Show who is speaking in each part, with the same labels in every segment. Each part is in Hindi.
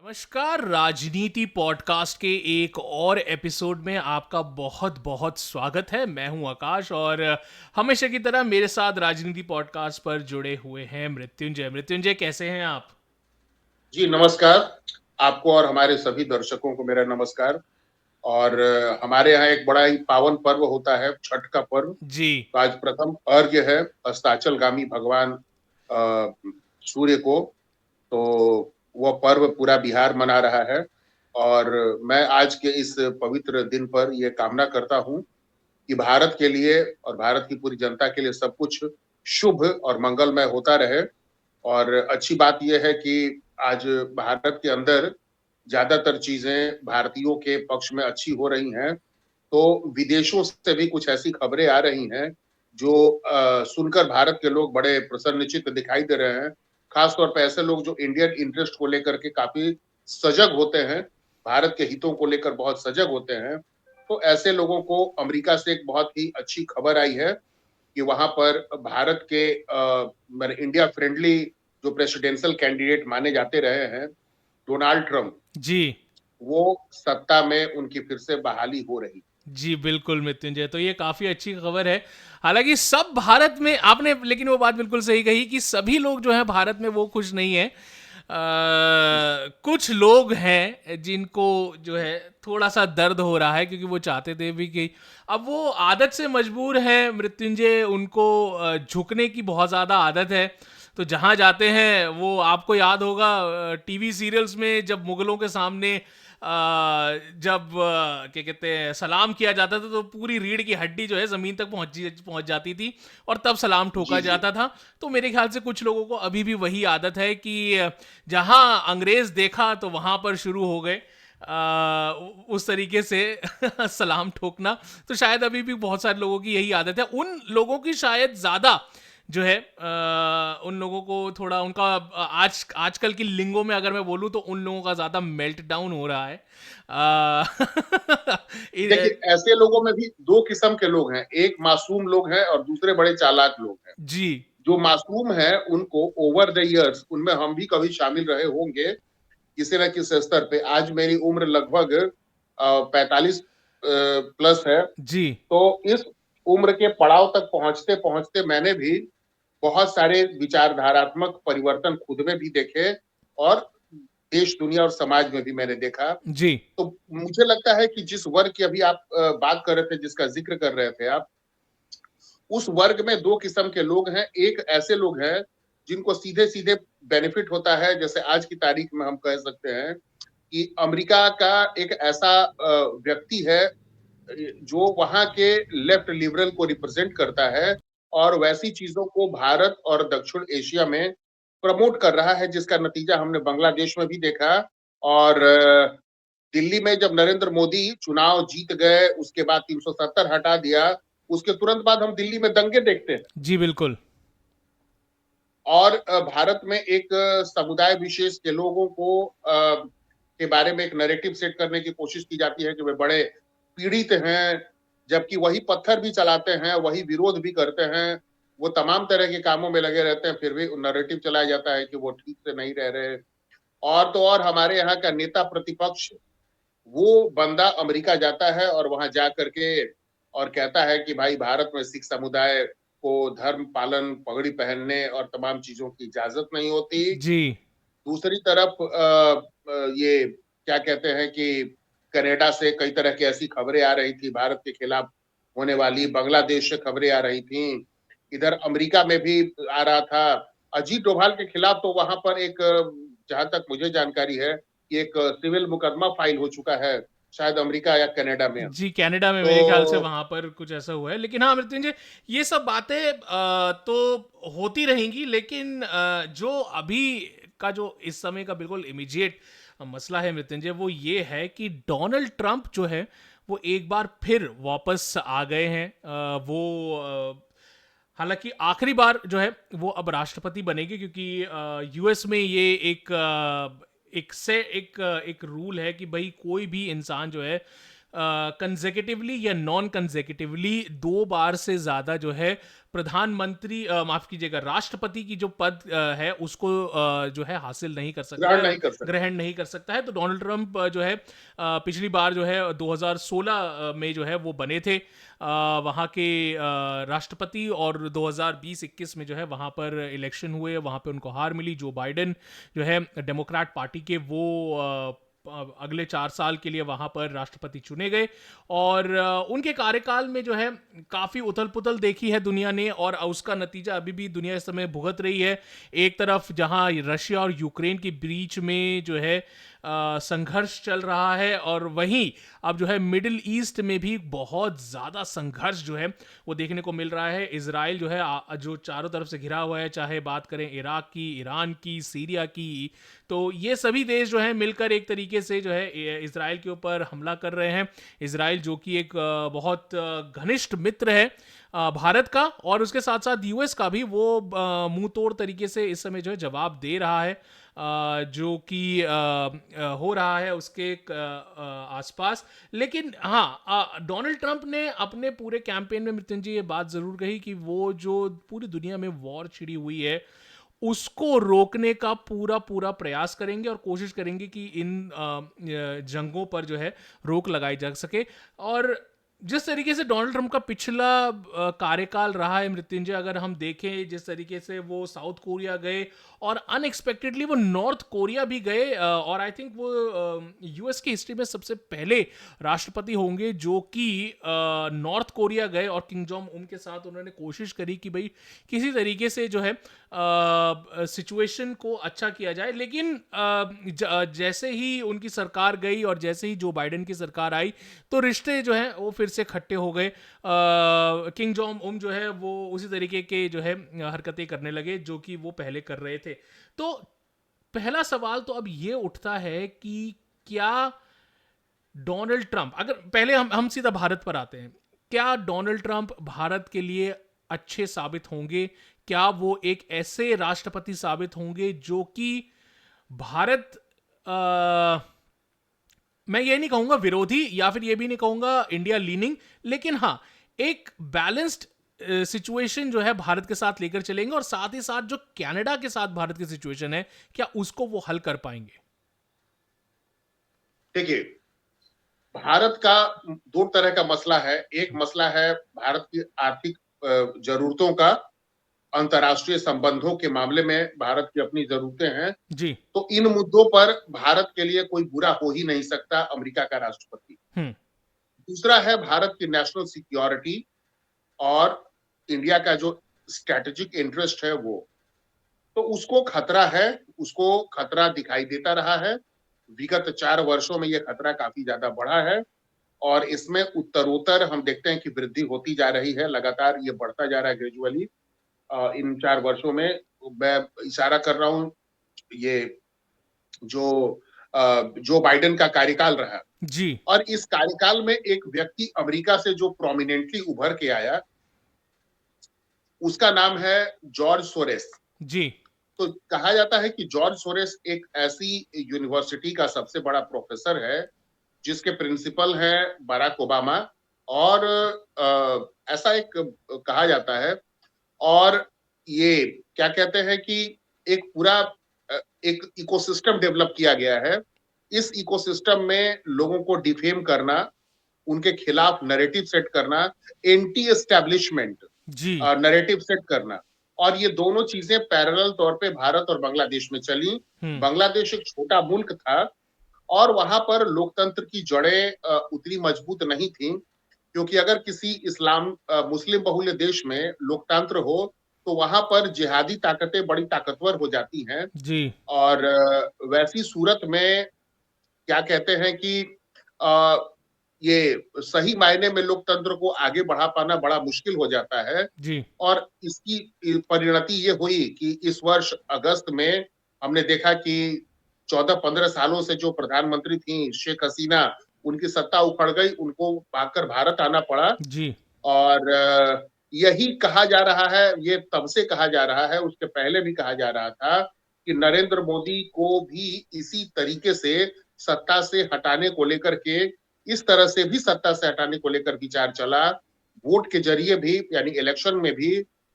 Speaker 1: नमस्कार, राजनीति पॉडकास्ट के एक और एपिसोड में आपका बहुत बहुत स्वागत है। मैं हूं आकाश और हमेशा की तरह मेरे साथ राजनीति पॉडकास्ट पर जुड़े हुए हैं मृत्युंजय। मृत्युंजय, कैसे हैं आप?
Speaker 2: जी नमस्कार। आपको और हमारे सभी दर्शकों को मेरा नमस्कार। और हमारे यहाँ एक बड़ा ही पावन पर्व होता है, छठ का पर्व।
Speaker 1: जी।
Speaker 2: तो आज प्रथम अर्घ्य है अस्ताचलगामी भगवान सूर्य को। तो वह पर्व पूरा बिहार मना रहा है। और मैं आज के इस पवित्र दिन पर यह कामना करता हूँ कि भारत के लिए और भारत की पूरी जनता के लिए सब कुछ शुभ और मंगलमय होता रहे। और अच्छी बात यह है कि आज भारत के अंदर ज्यादातर चीजें भारतीयों के पक्ष में अच्छी हो रही हैं। तो विदेशों से भी कुछ ऐसी खबरें आ रही हैं जो सुनकर भारत के लोग बड़े प्रसन्नचित्त दिखाई दे रहे हैं। खासतौर पर ऐसे लोग जो इंडियन इंटरेस्ट को लेकर के काफी सजग होते हैं, भारत के हितों को लेकर बहुत सजग होते हैं। तो ऐसे लोगों को अमेरिका से एक बहुत ही अच्छी खबर आई है कि वहां पर भारत के इंडिया फ्रेंडली जो प्रेसिडेंशियल कैंडिडेट माने जाते रहे हैं, डोनाल्ड ट्रंप,
Speaker 1: जी।
Speaker 2: वो सत्ता में उनकी फिर से बहाली हो रही।
Speaker 1: जी बिल्कुल मृत्युंजय, तो ये काफ़ी अच्छी खबर है। हालांकि सब भारत में आपने लेकिन वो बात बिल्कुल सही कही कि सभी लोग जो है भारत में वो खुश नहीं है। कुछ लोग हैं जिनको जो है थोड़ा सा दर्द हो रहा है, क्योंकि वो चाहते थे भी कि अब वो आदत से मजबूर है मृत्युंजय। उनको झुकने की बहुत ज़्यादा आदत है। तो जहाँ जाते हैं वो आपको याद होगा टीवी सीरियल्स में जब मुगलों के सामने जब क्या कहते हैं सलाम किया जाता था तो पूरी रीढ़ की हड्डी जो है जमीन तक पहुंच जाती थी और तब सलाम ठोका
Speaker 2: जी जी।
Speaker 1: जाता था। तो मेरे ख्याल से कुछ लोगों को अभी भी वही आदत है कि जहां अंग्रेज देखा तो वहां पर शुरू हो गए उस तरीके से सलाम ठोकना। तो शायद अभी भी बहुत सारे लोगों की यही आदत है। उन लोगों की शायद ज्यादा जो है उन लोगों को थोड़ा उनका आजकल की लिंगो में अगर मैं बोलूँ तो उन लोगों का ज़्यादा मेल्ट डाउन हो रहा है।
Speaker 2: देखिए, ऐसे लोगों में भी दो किस्म के लोग हैं, एक मासूम लोग हैं और दूसरे बड़े चालाक लोग हैं।
Speaker 1: जी।
Speaker 2: जो मासूम है उनको ओवर द इयर्स, उनमें हम भी कभी शामिल रहे होंगे किसी न किसी स्तर पे। आज मेरी उम्र लगभग 45 प्लस है।
Speaker 1: जी।
Speaker 2: तो इस उम्र के पड़ाव तक पहुंचते पहुंचते मैंने भी बहुत सारे विचारधारात्मक परिवर्तन खुद में भी देखे और देश दुनिया और समाज में भी मैंने देखा।
Speaker 1: जी।
Speaker 2: तो मुझे लगता है कि जिस वर्ग की अभी आप बात कर रहे थे, जिसका जिक्र कर रहे थे आप, उस वर्ग में दो किस्म के लोग हैं। एक ऐसे लोग हैं जिनको सीधे सीधे बेनिफिट होता है, जैसे आज की तारीख में हम कह सकते हैं कि अमेरिका का एक ऐसा व्यक्ति है जो वहां के लेफ्ट लिबरल को रिप्रेजेंट करता है और वैसी चीजों को भारत और दक्षिण एशिया में प्रमोट कर रहा है, जिसका नतीजा हमने बांग्लादेश में भी देखा। और दिल्ली में जब नरेंद्र मोदी चुनाव जीत गए, उसके बाद 370 हटा दिया, उसके तुरंत बाद हम दिल्ली में दंगे देखते हैं।
Speaker 1: जी बिल्कुल।
Speaker 2: और भारत में एक समुदाय विशेष के लोगों को के बारे में एक नैरेटिव सेट करने की कोशिश की जाती है कि वे बड़े पीड़ित हैं, जबकि वही पत्थर भी चलाते हैं, वही विरोध भी करते हैं, वो तमाम तरह के कामों में लगे रहते हैं, फिर भी नैरेटिव चलाया जाता है कि वो ठीक से नहीं रह रहे। और तो और हमारे यहाँ का नेता प्रतिपक्ष, वो बंदा अमेरिका जाता है और वहां जा करके और कहता है कि भाई भारत में सिख समुदाय को धर्म पालन, पगड़ी पहनने और तमाम चीजों की इजाजत नहीं होती।
Speaker 1: जी।
Speaker 2: दूसरी तरफ ये क्या कहते हैं कि कनाडा से कई तरह की ऐसी खबरें आ रही थी भारत के खिलाफ होने वाली, बांग्लादेश से खबरें आ रही थी, इधर अमेरिका में भी आ रहा था अजीत डोभाल के खिलाफ। तो वहां पर एक, जहां तक मुझे जानकारी है, एक सिविल मुकदमा फाइल हो चुका है, शायद अमेरिका या कनाडा में।
Speaker 1: जी, कनाडा में
Speaker 2: तो
Speaker 1: मेरे ख्याल से वहां पर कुछ ऐसा हुआ है। लेकिन हाँ मृत्युंजय, ये सब बातें तो होती रहेंगी, लेकिन जो अभी का जो इस समय का बिल्कुल इमीडिएट मसला है मृत्युंजय, वो ये है कि डोनाल्ड ट्रंप जो है वो एक बार फिर वापस आ गए हैं। हालांकि आखिरी बार जो है वो अब राष्ट्रपति बनेंगे, क्योंकि यूएस में ये एक रूल है कि भाई कोई भी इंसान जो है कंजेकेटिवली या नॉन कंजेकेटिवली 2 बार से ज्यादा जो है प्रधानमंत्री माफ कीजिएगा राष्ट्रपति की जो पद है उसको जो है हासिल नहीं कर सकता
Speaker 2: ग्रहण
Speaker 1: है,
Speaker 2: नहीं कर सकते।
Speaker 1: ग्रहण नहीं कर सकता है। तो डोनाल्ड ट्रंप जो है पिछली बार जो है 2016 में जो है वो बने थे वहाँ के राष्ट्रपति, और 2020-21 में जो है वहाँ पर इलेक्शन हुए, वहाँ पे उनको हार मिली। जो बाइडेन जो है डेमोक्रेट पार्टी के, वो अगले 4 साल के लिए वहां पर राष्ट्रपति चुने गए, और उनके कार्यकाल में जो है काफी उथल पुथल देखी है दुनिया ने, और उसका नतीजा अभी भी दुनिया इस समय भुगत रही है। एक तरफ जहां रशिया और यूक्रेन के बीच में जो है संघर्ष चल रहा है, और वहीं अब जो है मिडिल ईस्ट में भी बहुत ज़्यादा संघर्ष जो है वो देखने को मिल रहा है। इसराइल जो है जो चारों तरफ से घिरा हुआ है, चाहे बात करें इराक की, ईरान की, सीरिया की, तो ये सभी देश जो है मिलकर एक तरीके से जो है इसराइल के ऊपर हमला कर रहे हैं। इसराइल जो कि एक बहुत घनिष्ठ मित्र है भारत का, और उसके साथ साथ यूएस का भी, वो मुंह तोड़ तरीके से इस समय जो है जवाब दे रहा है जो कि हो रहा है उसके आसपास। लेकिन हाँ, डोनाल्ड ट्रंप ने अपने पूरे कैंपेन में मृत्युंजय ये बात जरूर कही कि वो जो पूरी दुनिया में वॉर छिड़ी हुई है उसको रोकने का पूरा पूरा प्रयास करेंगे, और कोशिश करेंगे कि इन जंगों पर जो है रोक लगाई जा सके। और जिस तरीके से डोनाल्ड ट्रंप का पिछला कार्यकाल रहा है मृत्युंजय, अगर हम देखें जिस तरीके से वो साउथ कोरिया गए और अनएक्सपेक्टेडली वो नॉर्थ कोरिया भी गए, और आई थिंक वो यूएस की हिस्ट्री में सबसे पहले राष्ट्रपति होंगे जो कि नॉर्थ कोरिया गए, और किंग जोंग उन के साथ उन्होंने कोशिश करी कि भाई किसी तरीके से जो है सिचुएशन को अच्छा किया जाए। लेकिन जैसे ही उनकी सरकार गई और जैसे ही जो बाइडेन की सरकार आई, तो रिश्ते जो है वो फिर से खट्टे हो गए। किंग जोंग उन जो है वो उसी तरीके के जो है हरकतें करने लगे जो कि वो पहले कर रहे थे। तो पहला सवाल तो अब ये उठता है कि क्या डोनाल्ड ट्रंप, अगर पहले हम सीधा भारत पर आते हैं, क्या डोनाल्ड ट्रंप भारत के लिए अच्छे साबित होंगे? क्या वो एक ऐसे राष्ट्रपति साबित होंगे जो कि भारत मैं ये नहीं कहूंगा विरोधी, या फिर ये भी नहीं कहूंगा इंडिया लीनिंग, लेकिन हाँ एक बैलेंस्ड सिचुएशन जो है भारत के साथ लेकर चलेंगे, और साथ ही साथ जो कनाडा के साथ भारत की सिचुएशन है, क्या उसको वो हल कर पाएंगे?
Speaker 2: देखिए, भारत का दो तरह का मसला है। एक मसला है भारत की आर्थिक जरूरतों का, अंतर्राष्ट्रीय संबंधों के मामले में भारत की अपनी जरूरतें हैं।
Speaker 1: जी।
Speaker 2: तो इन मुद्दों पर भारत के लिए कोई बुरा हो ही नहीं सकता अमेरिका का राष्ट्रपति। दूसरा है भारत की नेशनल सिक्योरिटी और इंडिया का जो स्ट्रेटेजिक इंटरेस्ट है वो, तो उसको खतरा है, उसको खतरा दिखाई देता रहा है। विगत 4 वर्षों में यह खतरा काफी ज्यादा बढ़ा है, और इसमें उत्तरोत्तर हम देखते हैं कि वृद्धि होती जा रही है, लगातार ये बढ़ता जा रहा है ग्रेजुअली। इन 4 वर्षों में मैं इशारा कर रहा हूं, ये जो जो बाइडेन का कार्यकाल रहा
Speaker 1: जी।
Speaker 2: और इस कार्यकाल में एक व्यक्ति अमेरिका से जो प्रोमिनेंटली उभर के आया, उसका नाम है जॉर्ज सोरेस।
Speaker 1: जी।
Speaker 2: तो कहा जाता है कि जॉर्ज सोरेस एक ऐसी यूनिवर्सिटी का सबसे बड़ा प्रोफेसर है जिसके प्रिंसिपल हैं बराक ओबामा, और ऐसा एक कहा जाता है। और ये क्या कहते हैं कि एक पूरा एक इकोसिस्टम डेवलप किया गया है। इस इकोसिस्टम में लोगों को डिफेम करना, उनके खिलाफ नैरेटिव सेट करना, एंटी एस्टैब्लिशमेंट
Speaker 1: जी।
Speaker 2: नैरेटिव सेट करना, और ये दोनों चीजें पैरेलल तौर पे भारत और बांग्लादेश में चली। बांग्लादेश एक छोटा मुल्क था और वहां पर लोकतंत्र की जड़ें उतनी मजबूत नहीं थी, क्योंकि अगर किसी इस्लाम मुस्लिम बहुल्य देश में लोकतंत्र हो तो वहां पर जिहादी ताकतें बड़ी ताकतवर हो जाती हैं।
Speaker 1: जी।
Speaker 2: और वैसी सूरत में क्या कहते हैं कि ये सही मायने में लोकतंत्र को आगे बढ़ा पाना बड़ा मुश्किल हो जाता है।
Speaker 1: जी।
Speaker 2: और इसकी परिणति ये हुई कि इस वर्ष अगस्त में हमने देखा कि 14-15 सालों से जो प्रधानमंत्री थी शेख हसीना, उनकी सत्ता उखड़ गई, उनको भागकर भारत आना पड़ा।
Speaker 1: जी।
Speaker 2: और यही कहा जा रहा है, ये तब से कहा जा रहा है, उसके पहले भी कहा जा रहा था कि नरेंद्र मोदी को भी इसी तरीके से सत्ता से हटाने को लेकर के, इस तरह से भी सत्ता से हटाने को लेकर विचार चला, वोट के जरिए भी, यानी इलेक्शन में भी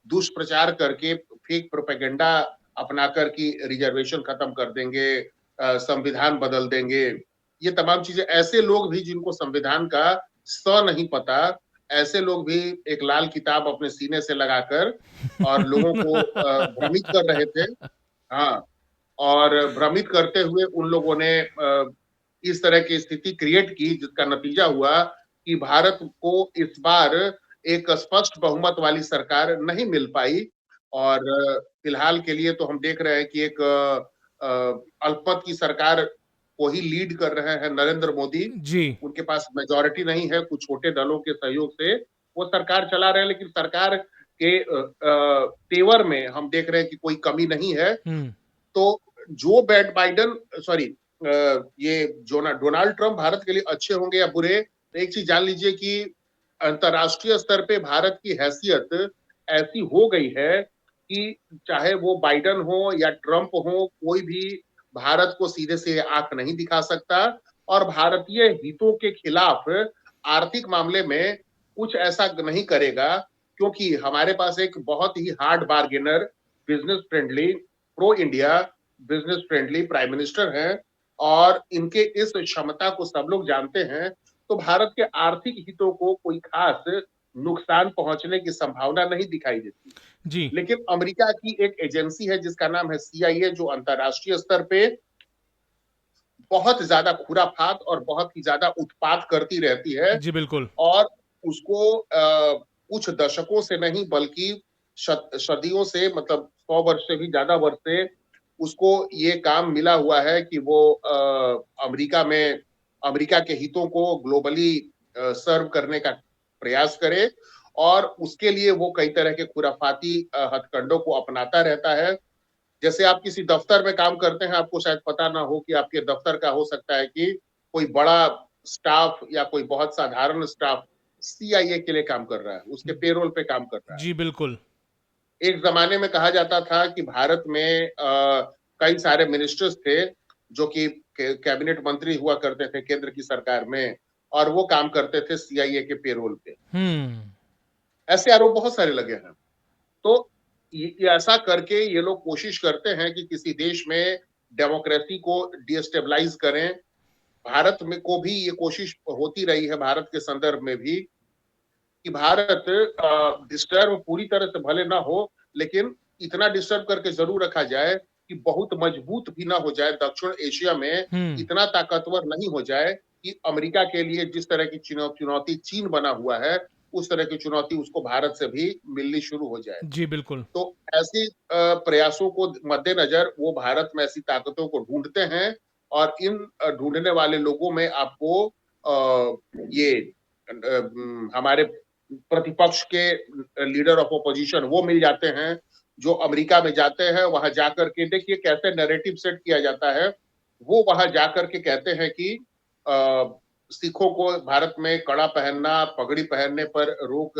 Speaker 2: दुष्प्रचार करके फेक प्रोपेगेंडा अपनाकर कि रिजर्वेशन खत्म कर देंगे, संविधान बदल देंगे, ये तमाम चीजें, ऐसे लोग भी जिनको संविधान का स नहीं पता, ऐसे लोग भी एक लाल किताब अपने सीने से लगाकर और लोगों को भ्रमित कर रहे थे। हाँ, और भ्रमित करते हुए उन लोगों ने इस तरह की स्थिति क्रिएट की जिसका नतीजा हुआ कि भारत को इस बार एक स्पष्ट बहुमत वाली सरकार नहीं मिल पाई। और फिलहाल के लिए तो हम देख रहे हैं कि एक अल्पमत की सरकार को ही लीड कर रहे हैं नरेंद्र मोदी।
Speaker 1: जी।
Speaker 2: उनके पास मेजोरिटी नहीं है, कुछ छोटे दलों के सहयोग से वो सरकार चला रहे हैं, लेकिन सरकार के तेवर में हम देख रहे हैं कि कोई कमी नहीं है।
Speaker 1: हम्म।
Speaker 2: तो जो बैड बाइडन सॉरी ये जो डोनाल्ड ट्रंप भारत के लिए अच्छे होंगे या बुरे, तो एक चीज जान लीजिए कि अंतरराष्ट्रीय स्तर पे भारत की हैसियत ऐसी हो गई है कि चाहे वो बाइडन हो या ट्रंप हो, कोई भी भारत को सीधे से आंख नहीं दिखा सकता और भारतीय हितों के खिलाफ आर्थिक मामले में कुछ ऐसा नहीं करेगा, क्योंकि हमारे पास एक बहुत ही hard bargainer, business friendly, pro India, business friendly prime minister हैं और इनके इस क्षमता को सब लोग जानते हैं। तो भारत के आर्थिक हितों को कोई खास नुकसान पहुंचने की संभावना नहीं दिखाई देती।
Speaker 1: जी।
Speaker 2: लेकिन अमेरिका की एक एजेंसी है जिसका नाम है CIA, जो अंतरराष्ट्रीय स्तर पे बहुत ज्यादा खुराफात और बहुत ही ज्यादा उत्पात करती रहती है।
Speaker 1: जी बिल्कुल।
Speaker 2: और उसको कुछ दशकों से नहीं बल्कि सदियों से, मतलब 100 वर्ष से भी ज्यादा वर्ष से उसको ये काम मिला हुआ है कि वो अमेरिका में अमेरिका के हितों को ग्लोबली सर्व करने का प्रयास करे और उसके लिए वो कई तरह के खुराफाती हथकंडों को अपनाता रहता है। जैसे आप किसी दफ्तर में काम करते हैं, आपको शायद पता ना हो कि आपके दफ्तर का हो सकता है कि कोई बड़ा स्टाफ या कोई बहुत साधारण स्टाफ CIA के लिए काम कर रहा है, उसके पेरोल पे काम कर रहा है।
Speaker 1: जी बिल्कुल।
Speaker 2: एक जमाने में कहा जाता था कि भारत में कई सारे मिनिस्टर्स थे जो कि कैबिनेट मंत्री हुआ करते थे केंद्र की सरकार में, और वो काम करते थे CIA के पेरोल पे।
Speaker 1: हम्म।
Speaker 2: ऐसे आरोप बहुत सारे लगे हैं। तो ये ऐसा करके ये लोग कोशिश करते हैं कि किसी देश में डेमोक्रेसी को डिस्टेबलाइज करें। भारत में को भी ये कोशिश होती रही है, भारत के संदर्भ में भी, कि भारत डिस्टर्ब पूरी तरह से भले ना हो, लेकिन इतना डिस्टर्ब करके जरूर रखा जाए कि बहुत मजबूत भी ना हो जाए, दक्षिण एशिया में
Speaker 1: हम्म।
Speaker 2: इतना ताकतवर नहीं हो जाए कि अमेरिका के लिए जिस तरह की चुनौती चीन बना हुआ है, उस तरह की चुनौती उसको भारत से भी मिलनी शुरू हो जाए।
Speaker 1: जी बिल्कुल।
Speaker 2: तो ऐसे प्रयासों को मद्देनजर वो भारत में ऐसी ताकतों को ढूंढते हैं और इन ढूंढने वाले लोगों में आपको ये हमारे प्रतिपक्ष के लीडर ऑफ ओपोजिशन वो मिल जाते हैं, जो अमेरिका में जाते हैं, वहां जाकर के देखिए कैसे नैरेटिव सेट किया जाता है। वो वहां जाकर के कहते हैं कि सिखों को भारत में कड़ा पहनना, पगड़ी पहनने पर रोक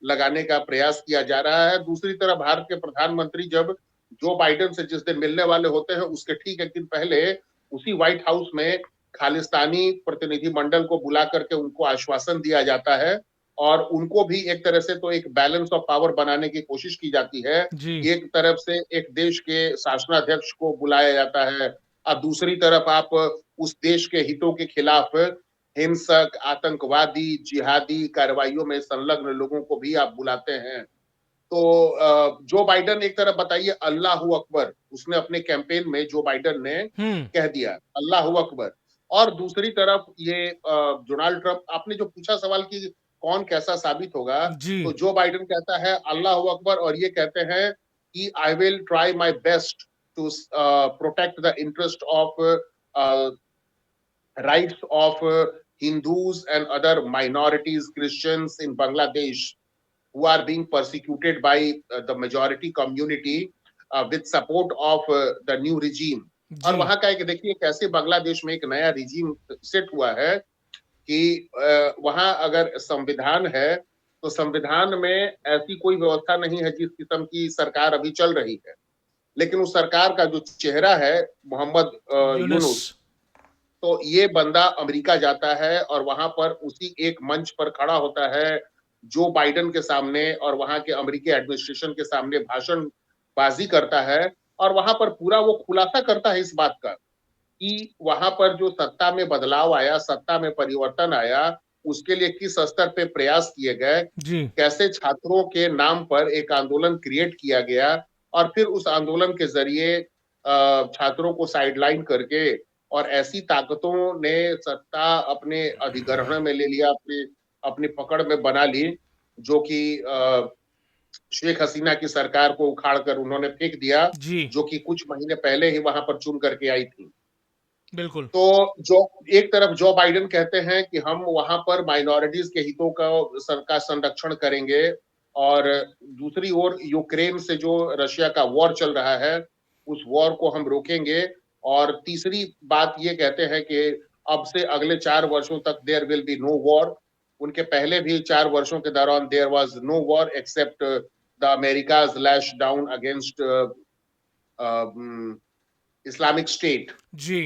Speaker 2: लगाने का प्रयास किया जा रहा है। दूसरी तरफ भारत के प्रधानमंत्री जब जो बाइडेन से जिस दिन मिलने वाले होते हैं, उसके ठीक एक दिन पहले उसी व्हाइट हाउस में खालिस्तानी प्रतिनिधि मंडल को बुला करके उनको आश्वासन दिया जाता है और उनको भी एक तरह से तो एक बैलेंस ऑफ पावर बनाने की कोशिश की जाती है।
Speaker 1: जी।
Speaker 2: एक तरफ से एक देश के शासनाध्यक्ष को बुलाया जाता है और दूसरी तरफ आप उस देश के हितों के खिलाफ हिंसक, आतंकवादी, जिहादी कार्रवाइयों में संलग्न लोगों को भी आप बुलाते हैं। तो जो बाइडेन एक तरफ बताइए अल्लाहू अकबर, उसने अपने कैंपेन में जो बाइडेन ने
Speaker 1: हम्म।
Speaker 2: कह दिया अल्लाहू अकबर, और दूसरी तरफ ये डोनाल्ड ट्रंप, आपने जो पूछा सवाल कि कौन कैसा साबित होगा,
Speaker 1: जी।
Speaker 2: तो जो बाइडेन कहता है अल्लाहू अकबर और ये कहते हैं कि I will try my best to protect the interest of rights of Hindus and other minorities, Christians in Bangladesh who are being persecuted by the majority community with support of the new regime. और
Speaker 1: जी।
Speaker 2: वहां का एक देखिए कैसे बांग्लादेश में एक नया रिजीम सेट हुआ है कि वहां अगर संविधान है तो संविधान में ऐसी कोई व्यवस्था नहीं है जिस किस्म की सरकार अभी चल रही है, लेकिन उस सरकार का जो चेहरा है मोहम्मद
Speaker 1: यूनुस।
Speaker 2: यूनुस, तो ये बंदा अमेरिका जाता है और वहां पर उसी एक मंच पर खड़ा होता है जो बाइडेन के सामने और वहां के अमेरिकी एडमिनिस्ट्रेशन के सामने भाषणबाजी करता है और वहां पर पूरा वो खुलासा करता है इस बात का कि वहां पर जो सत्ता में बदलाव आया, सत्ता में परिवर्तन आया, उसके लिए किस स्तर पे प्रयास किए गए,
Speaker 1: जी
Speaker 2: कैसे छात्रों के नाम पर एक आंदोलन क्रिएट किया गया और फिर उस आंदोलन के जरिए छात्रों को साइडलाइन करके और ऐसी ताकतों ने सत्ता अपने अधिग्रहण में ले लिया, अपने अपनी पकड़ में बना ली, जो कि शेख हसीना की सरकार को उखाड़ कर उन्होंने फेंक दिया,
Speaker 1: जी
Speaker 2: जो कि कुछ महीने पहले ही वहां पर चुन करके आई थी।
Speaker 1: बिल्कुल
Speaker 2: तो जो एक तरफ जो बाइडेन कहते हैं कि हम वहां पर माइनॉरिटीज के हितों का संरक्षण करेंगे और दूसरी ओर यूक्रेन से जो रशिया का वॉर चल रहा है उस वॉर को हम रोकेंगे और तीसरी बात ये कहते हैं कि अब से अगले 4 वर्षों तक there will be no war. उनके पहले भी 4 वर्षों के दौरान there was no war except the America's lash down against Islamic State.
Speaker 1: जी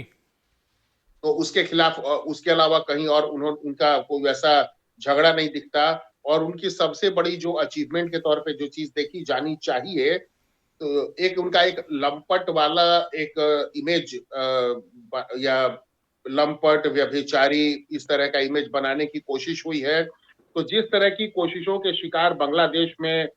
Speaker 2: तो उसके खिलाफ उसके अलावा कहीं और उन्होंने उनका कोई वैसा झगड़ा नहीं दिखता। और उनकी सबसे बड़ी जो अचीवमेंट के तौर पे जो चीज देखी जानी चाहिए, तो एक उनका एक लंपट वाला एक इमेज या लंपट व्यभिचारी इस तरह का इमेज बनाने की कोशिश हुई है। तो जिस तरह की कोशिशों के शिकार बांग्लादेश में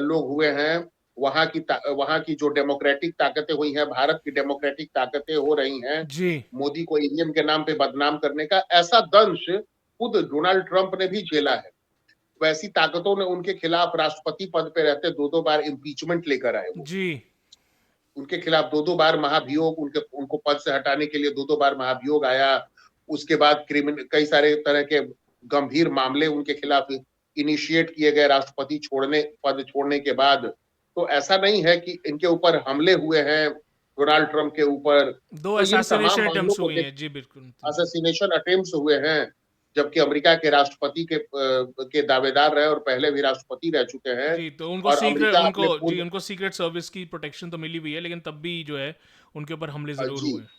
Speaker 2: लोग हुए हैं, वहां की जो डेमोक्रेटिक ताकतें हुई हैं, भारत की डेमोक्रेटिक ताकतें हो रही हैं,
Speaker 1: जी
Speaker 2: मोदी को ईवीएम के नाम पे बदनाम करने का, ऐसा दंश खुद डोनाल्ड ट्रंप ने भी झेला है। वैसी ताकतों ने उनके खिलाफ राष्ट्रपति पद पे रहते दो दो बार इम्पीचमेंट लेकर आए। वो
Speaker 1: जी
Speaker 2: उनके खिलाफ दो दो बार महाभियोग, उनको पद से हटाने के लिए दो दो बार महाभियोग आया। उसके बाद कई सारे तरह के गंभीर मामले उनके खिलाफ इनिशिएट किए गए राष्ट्रपति पद छोड़ने के बाद। तो ऐसा नहीं है कि इनके ऊपर हमले हुए हैं डोनाल्ड ट्रंप के ऊपर।
Speaker 1: दो
Speaker 2: तो इन तमाम
Speaker 1: असैसिनेशन
Speaker 2: मामलों
Speaker 1: अटेम्प्ट्स
Speaker 2: को
Speaker 1: हुई
Speaker 2: देख,
Speaker 1: हैं जी बिल्कुल
Speaker 2: असैसिनेशन अटेम्प्ट्स हुए हैं, जबकि अमेरिका के राष्ट्रपति के दावेदार रहे और पहले भी राष्ट्रपति रह चुके हैं।
Speaker 1: जी तो उनको
Speaker 2: और
Speaker 1: सीक्रेट
Speaker 2: अमेरिका
Speaker 1: उनको
Speaker 2: अपने
Speaker 1: जी
Speaker 2: पूर्व
Speaker 1: उनको सीक्रेट सर्विस की प्रोटेक्शन तो मिली हुई है लेकिन तब भी जो है उनके ऊपर हमले जरूर
Speaker 2: जी
Speaker 1: हुए हैं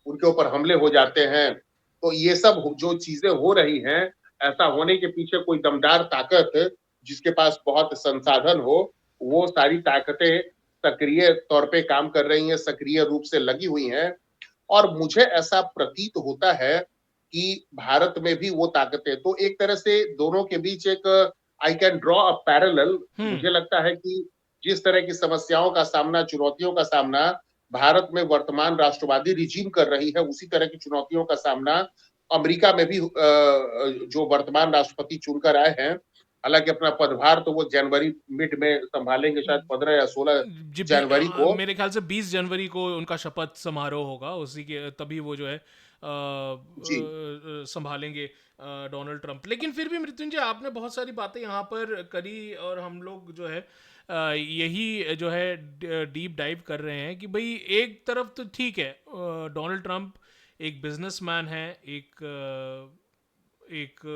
Speaker 2: उनके ऊपर हमले हो जाते हैं। तो ये सब जो चीजें हो रही हैं, ऐसा होने के पीछे कोई दमदार ताकत जिसके पास बहुत संसाधन हो, वो सारी ताकतें सक्रिय तौर पे काम कर रही हैं, सक्रिय रूप से लगी हुई हैं। और मुझे ऐसा प्रतीत होता है कि भारत में भी वो ताकतें, तो एक तरह से दोनों के बीच एक I can draw a parallel.
Speaker 1: Hmm
Speaker 2: मुझे लगता है कि जिस तरह की समस्याओं का सामना, चुनौतियों का सामना भारत में वर्तमान राष्ट्रवादी रिजीम कर रही है, उसी तरह की चुनौतियों का सामना अमेरिका में भी जो वर्तमान राष्ट्रपति चुनकर आए हैं, हालांकि अपना पदभार तो वो जनवरी मिड में संभालेंगे, शायद 15 या 16
Speaker 1: जी
Speaker 2: जनवरी को।
Speaker 1: मेरे ख्याल से 20 जनवरी को उनका शपथ समारोह होगा उसी के तभी वो जो है
Speaker 2: जी
Speaker 1: संभालेंगे डोनाल्ड ट्रंप लेकिन फिर भी मृत्युंजय आपने बहुत सारी बातें यहाँ पर करी और हम लोग जो है यही जो है डीप डाइव कर रहे हैं कि भाई एक तरफ तो ठीक है डोनाल्ड ट्रंप एक बिजनेसमैन है एक एक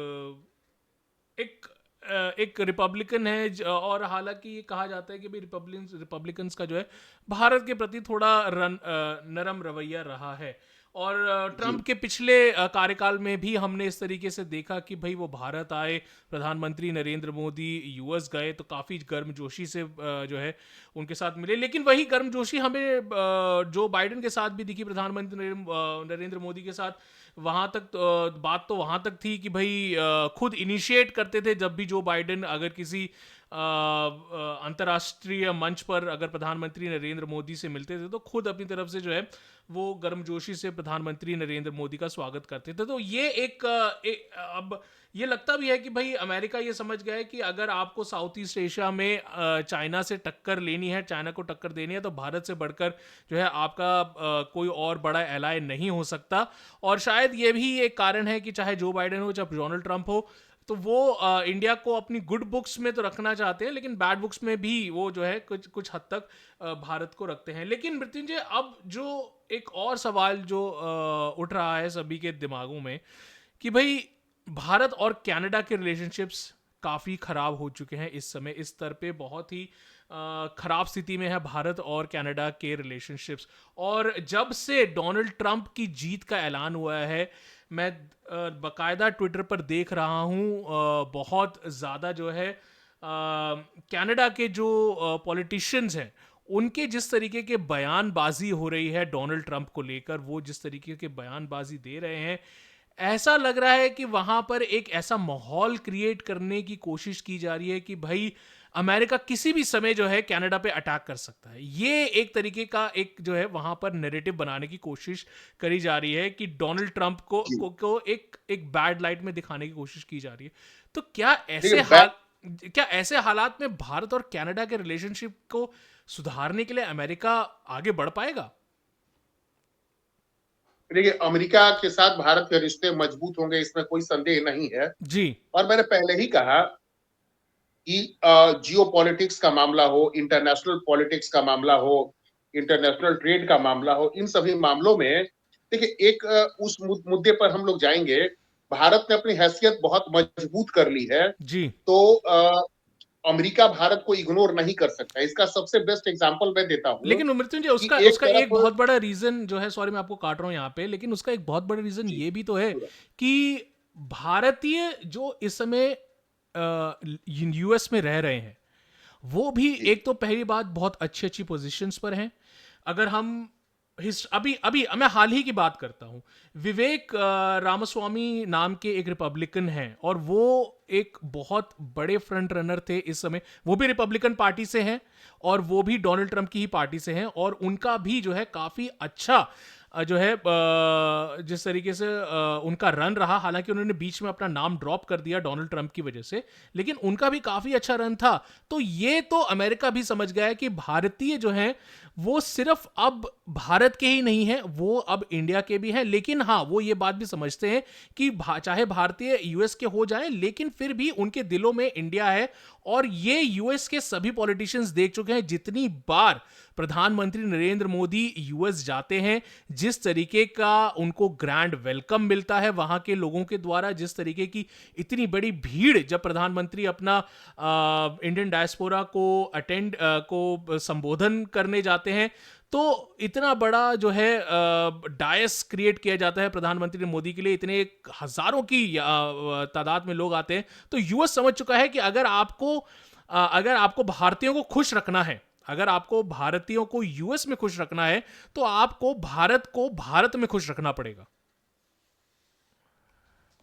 Speaker 1: एक रिपब्लिकन है और हालांकि ये कहा जाता है कि भी रिपब्लिकन्स का जो है भारत के प्रति थोड़ा नरम रवैया रहा है और
Speaker 2: जी
Speaker 1: ट्रंप के पिछले कार्यकाल में भी हमने इस तरीके से देखा कि भाई वो भारत आए प्रधानमंत्री नरेंद्र मोदी यूएस गए तो काफ़ी गर्मजोशी से जो है उनके साथ मिले लेकिन वही गर्मजोशी हमें जो बाइडेन के साथ भी दिखी प्रधानमंत्री नरेंद्र मोदी के साथ वहां तक बात तो वहां तक थी कि भाई खुद इनिशिएट करते थे जब भी जो बाइडेन अगर किसी अंतर्राष्ट्रीय मंच पर अगर प्रधानमंत्री नरेंद्र मोदी से मिलते थे तो खुद अपनी तरफ से जो है वो गर्मजोशी से प्रधानमंत्री नरेंद्र मोदी का स्वागत करते थे तो ये अब ये लगता भी है कि भाई अमेरिका ये समझ गया है कि अगर आपको साउथ ईस्ट एशिया में चाइना से टक्कर लेनी है चाइना को टक्कर देनी है तो भारत से बढ़कर जो है आपका कोई और बड़ा एलाय नहीं हो सकता और शायद ये भी एक कारण है कि चाहे जो बाइडेन हो चाहे डोनाल्ड ट्रंप हो तो वो इंडिया को अपनी गुड बुक्स में तो रखना चाहते हैं लेकिन बैड बुक्स में भी वो जो है कुछ कुछ हद तक भारत को रखते हैं लेकिन मृत्युंजय अब जो एक और सवाल जो उठ रहा है सभी के दिमागों में कि भाई भारत और कनाडा के रिलेशनशिप्स काफ़ी ख़राब हो चुके हैं इस समय इस स्तर पे बहुत ही ख़राब स्थिति में है भारत और कनाडा के रिलेशनशिप्स और जब से डोनाल्ड ट्रंप की जीत का ऐलान हुआ है मैं बकायदा ट्विटर पर देख रहा हूँ बहुत ज़्यादा जो है कनाडा के जो पॉलिटिशियंस हैं उनके जिस तरीके के बयानबाजी हो रही है डोनाल्ड ट्रंप को लेकर, वो जिस तरीके के बयानबाजी दे रहे हैं, ऐसा लग रहा है कि वहां पर एक ऐसा माहौल क्रिएट करने की कोशिश की जा रही है कि भाई अमेरिका किसी भी समय जो है कनाडा पे अटैक कर सकता है। ये एक तरीके का एक जो है वहां पर नैरेटिव बनाने की कोशिश करी जा रही है कि डोनाल्ड ट्रंप
Speaker 2: जी
Speaker 1: को एक बैड लाइट में दिखाने की कोशिश की जा रही है। तो
Speaker 2: देखिए बै-
Speaker 1: क्या ऐसे हालात में भारत और कनाडा के रिलेशनशिप को सुधारने के लिए अमेरिका आगे बढ़ पाएगा?
Speaker 2: देखिए अमेरिका के साथ भारत के रिश्ते मजबूत होंगे, इसमें कोई संदेह नहीं है।
Speaker 1: जी।
Speaker 2: और मैंने पहले ही कहा कि जियो पॉलिटिक्स का मामला हो, इंटरनेशनल पॉलिटिक्स का मामला हो, इंटरनेशनल ट्रेड का मामला हो, इन सभी मामलों में देखिए एक उस मुद्दे पर हम लोग जाएंगे। भारत ने अपनी हैसियत बहुत मजबूत कर ली है,
Speaker 1: जी।
Speaker 2: तो अमेरिका भारत को इग्नोर नहीं कर सकता। इसका सबसे बेस्ट एग्जांपल मैं देता हूं
Speaker 1: लेकिन मृत्युंजय,
Speaker 2: कि
Speaker 1: उसका
Speaker 2: एक
Speaker 1: उसका एक
Speaker 2: तरफ
Speaker 1: बहुत बड़ा रीजन जो है, सॉरी मैं आपको काट रहा हूं यहाँ पे, लेकिन उसका एक बहुत बड़ा रीजन
Speaker 2: जी
Speaker 1: ये भी तो है कि भारतीय जो इस समय यूएस में रह रहे हैं वो भी
Speaker 2: जी
Speaker 1: एक तो पहली बात बहुत अच्छी अच्छी पोजीशंस पर हैं। अगर हम अभी अभी मैं हाल ही की बात करता हूं, विवेक रामास्वामी नाम के एक रिपब्लिकन हैं और वो एक बहुत बड़े फ्रंट रनर थे इस समय। वो भी रिपब्लिकन पार्टी से हैं और वो भी डोनाल्ड ट्रंप की ही पार्टी से हैं, और उनका भी जो है काफी अच्छा जो है जिस तरीके से उनका रन रहा, हालांकि उन्होंने बीच में अपना नाम ड्रॉप कर दिया डोनाल्ड ट्रंप की वजह से, लेकिन उनका भी काफी अच्छा रन था। तो ये तो अमेरिका भी समझ गया है कि भारतीय जो हैं वो सिर्फ अब भारत के ही नहीं हैं, वो अब इंडिया के भी हैं। लेकिन हाँ, वो ये बात भी समझते हैं कि चाहे भारतीय यूएस के हो जाएं, लेकिन फिर भी उनके दिलों में इंडिया है। और ये यूएस के सभी पॉलिटिशियंस देख चुके हैं, जितनी बार प्रधानमंत्री नरेंद्र मोदी यूएस जाते हैं, जिस तरीके का उनको ग्रैंड वेलकम मिलता है वहां के लोगों के द्वारा, जिस तरीके की इतनी बड़ी भीड़ जब प्रधानमंत्री अपना इंडियन डायस्पोरा को को संबोधन करने जाते हैं, तो इतना बड़ा जो है डायस क्रिएट किया जाता है प्रधानमंत्री मोदी के लिए, इतने हजारों की तादाद में लोग आते हैं। तो यूएस समझ चुका है कि अगर आपको भारतीयों को खुश रखना है, अगर आपको भारतीयों को यूएस में खुश रखना है, तो आपको भारत को भारत में खुश रखना पड़ेगा।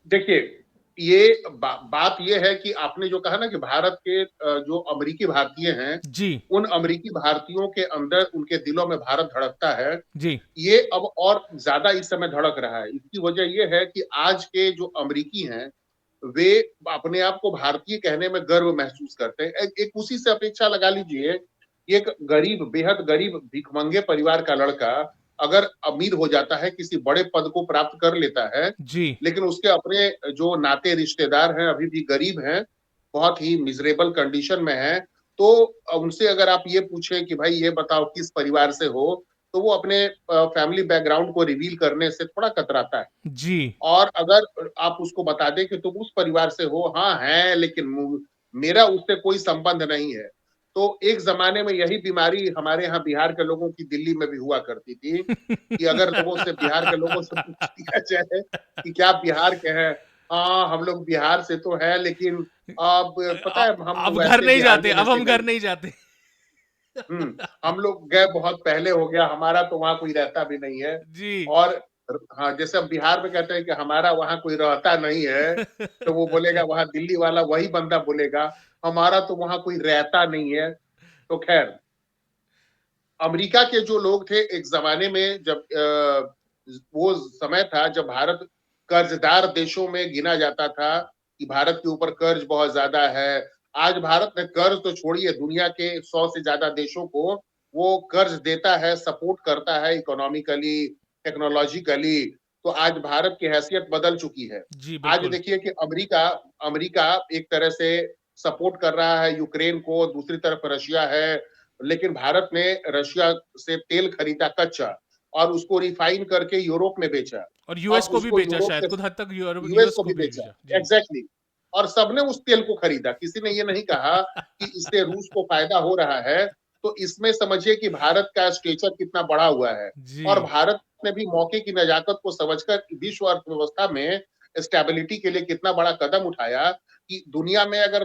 Speaker 2: देखिए बात ये है कि आपने जो कहा ना कि भारत के जो अमेरिकी भारतीय हैं,
Speaker 1: जी।
Speaker 2: उन अमेरिकी भारतीयों के अंदर उनके दिलों में भारत धड़कता है।
Speaker 1: जी।
Speaker 2: ये अब और ज्यादा इस समय धड़क रहा है। इसकी वजह यह है कि आज के जो अमेरिकी हैं वे अपने आप को भारतीय कहने में गर्व महसूस करते हैं। एक उसी से अपेक्षा लगा लीजिए, एक गरीब, बेहद गरीब भिखमंगे परिवार का लड़का अगर अमीर हो जाता है, किसी बड़े पद को प्राप्त कर लेता है,
Speaker 1: जी।
Speaker 2: लेकिन उसके अपने जो नाते रिश्तेदार हैं अभी भी गरीब हैं, बहुत ही मिजरेबल कंडीशन में हैं, तो उनसे अगर आप ये पूछें कि भाई ये बताओ किस परिवार से हो, तो वो अपने फैमिली बैकग्राउंड को रिवील करने से थोड़ा कतराता है।
Speaker 1: जी।
Speaker 2: और अगर आप उसको बता दें कि तुम उस परिवार से हो, हाँ है, लेकिन मेरा उससे कोई संबंध नहीं है। तो एक जमाने में यही बीमारी हमारे यहाँ बिहार के लोगों की दिल्ली में भी हुआ करती थी कि अगर लोगों से, बिहार के लोगों से पूछ लिया जाए कि क्या बिहार के हैं, हाँ हम लोग बिहार से तो है, लेकिन अब पता है हम
Speaker 1: अब घर
Speaker 2: वैसे
Speaker 1: नहीं
Speaker 2: बिहार
Speaker 1: जाते,
Speaker 2: में
Speaker 1: अब
Speaker 2: वैसे
Speaker 1: हम घर
Speaker 2: नहीं।
Speaker 1: नहीं जाते।
Speaker 2: हम लोग गए बहुत पहले हो गया, हमारा तो वहां कोई रहता भी नहीं है।
Speaker 1: जी।
Speaker 2: और हाँ, जैसे हम बिहार में कहते हैं कि हमारा वहां कोई रहता नहीं है, तो वो बोलेगा, वहां दिल्ली वाला वही बंदा बोलेगा, हमारा तो वहां कोई रहता नहीं है। तो खैर, अमेरिका के जो लोग थे एक जमाने में, जब वो समय था जब भारत कर्जदार देशों में गिना जाता था कि भारत के ऊपर कर्ज बहुत ज्यादा है। आज भारत ने कर्ज तो छोड़िए, दुनिया के 100 से ज्यादा देशों को वो कर्ज देता है, सपोर्ट करता है इकोनॉमिकली, टेक्नोलॉजिकली। तो आज भारत की हैसियत बदल चुकी है।
Speaker 1: जी
Speaker 2: आज
Speaker 1: बिल्कुल।
Speaker 2: देखिए कि अमेरिका अमेरिका एक तरह से सपोर्ट कर रहा है यूक्रेन को, दूसरी तरफ रशिया है। लेकिन भारत ने रशिया से तेल खरीदा कच्चा और उसको रिफाइन करके यूरोप में बेचा।
Speaker 1: और यूएस
Speaker 2: अब
Speaker 1: को भी
Speaker 2: उसको
Speaker 1: बेचा,
Speaker 2: यूरोप
Speaker 1: शायद
Speaker 2: में,
Speaker 1: कुछ हद तक
Speaker 2: यूएस
Speaker 1: यूएस
Speaker 2: को
Speaker 1: को
Speaker 2: भी
Speaker 1: भी
Speaker 2: बेचा।
Speaker 1: बेचा जी।
Speaker 2: Exactly exactly। और सबने उस तेल को खरीदा, किसी ने ये नहीं कहा कि इससे रूस को फायदा हो रहा है। तो इसमें समझिए कि भारत का स्टेचर कितना बढ़ा हुआ है।
Speaker 1: जी।
Speaker 2: और भारत ने भी मौके की नजाकत को समझकर विश्व अर्थव्यवस्था में स्टेबिलिटी के लिए कितना बड़ा कदम उठाया कि दुनिया में अगर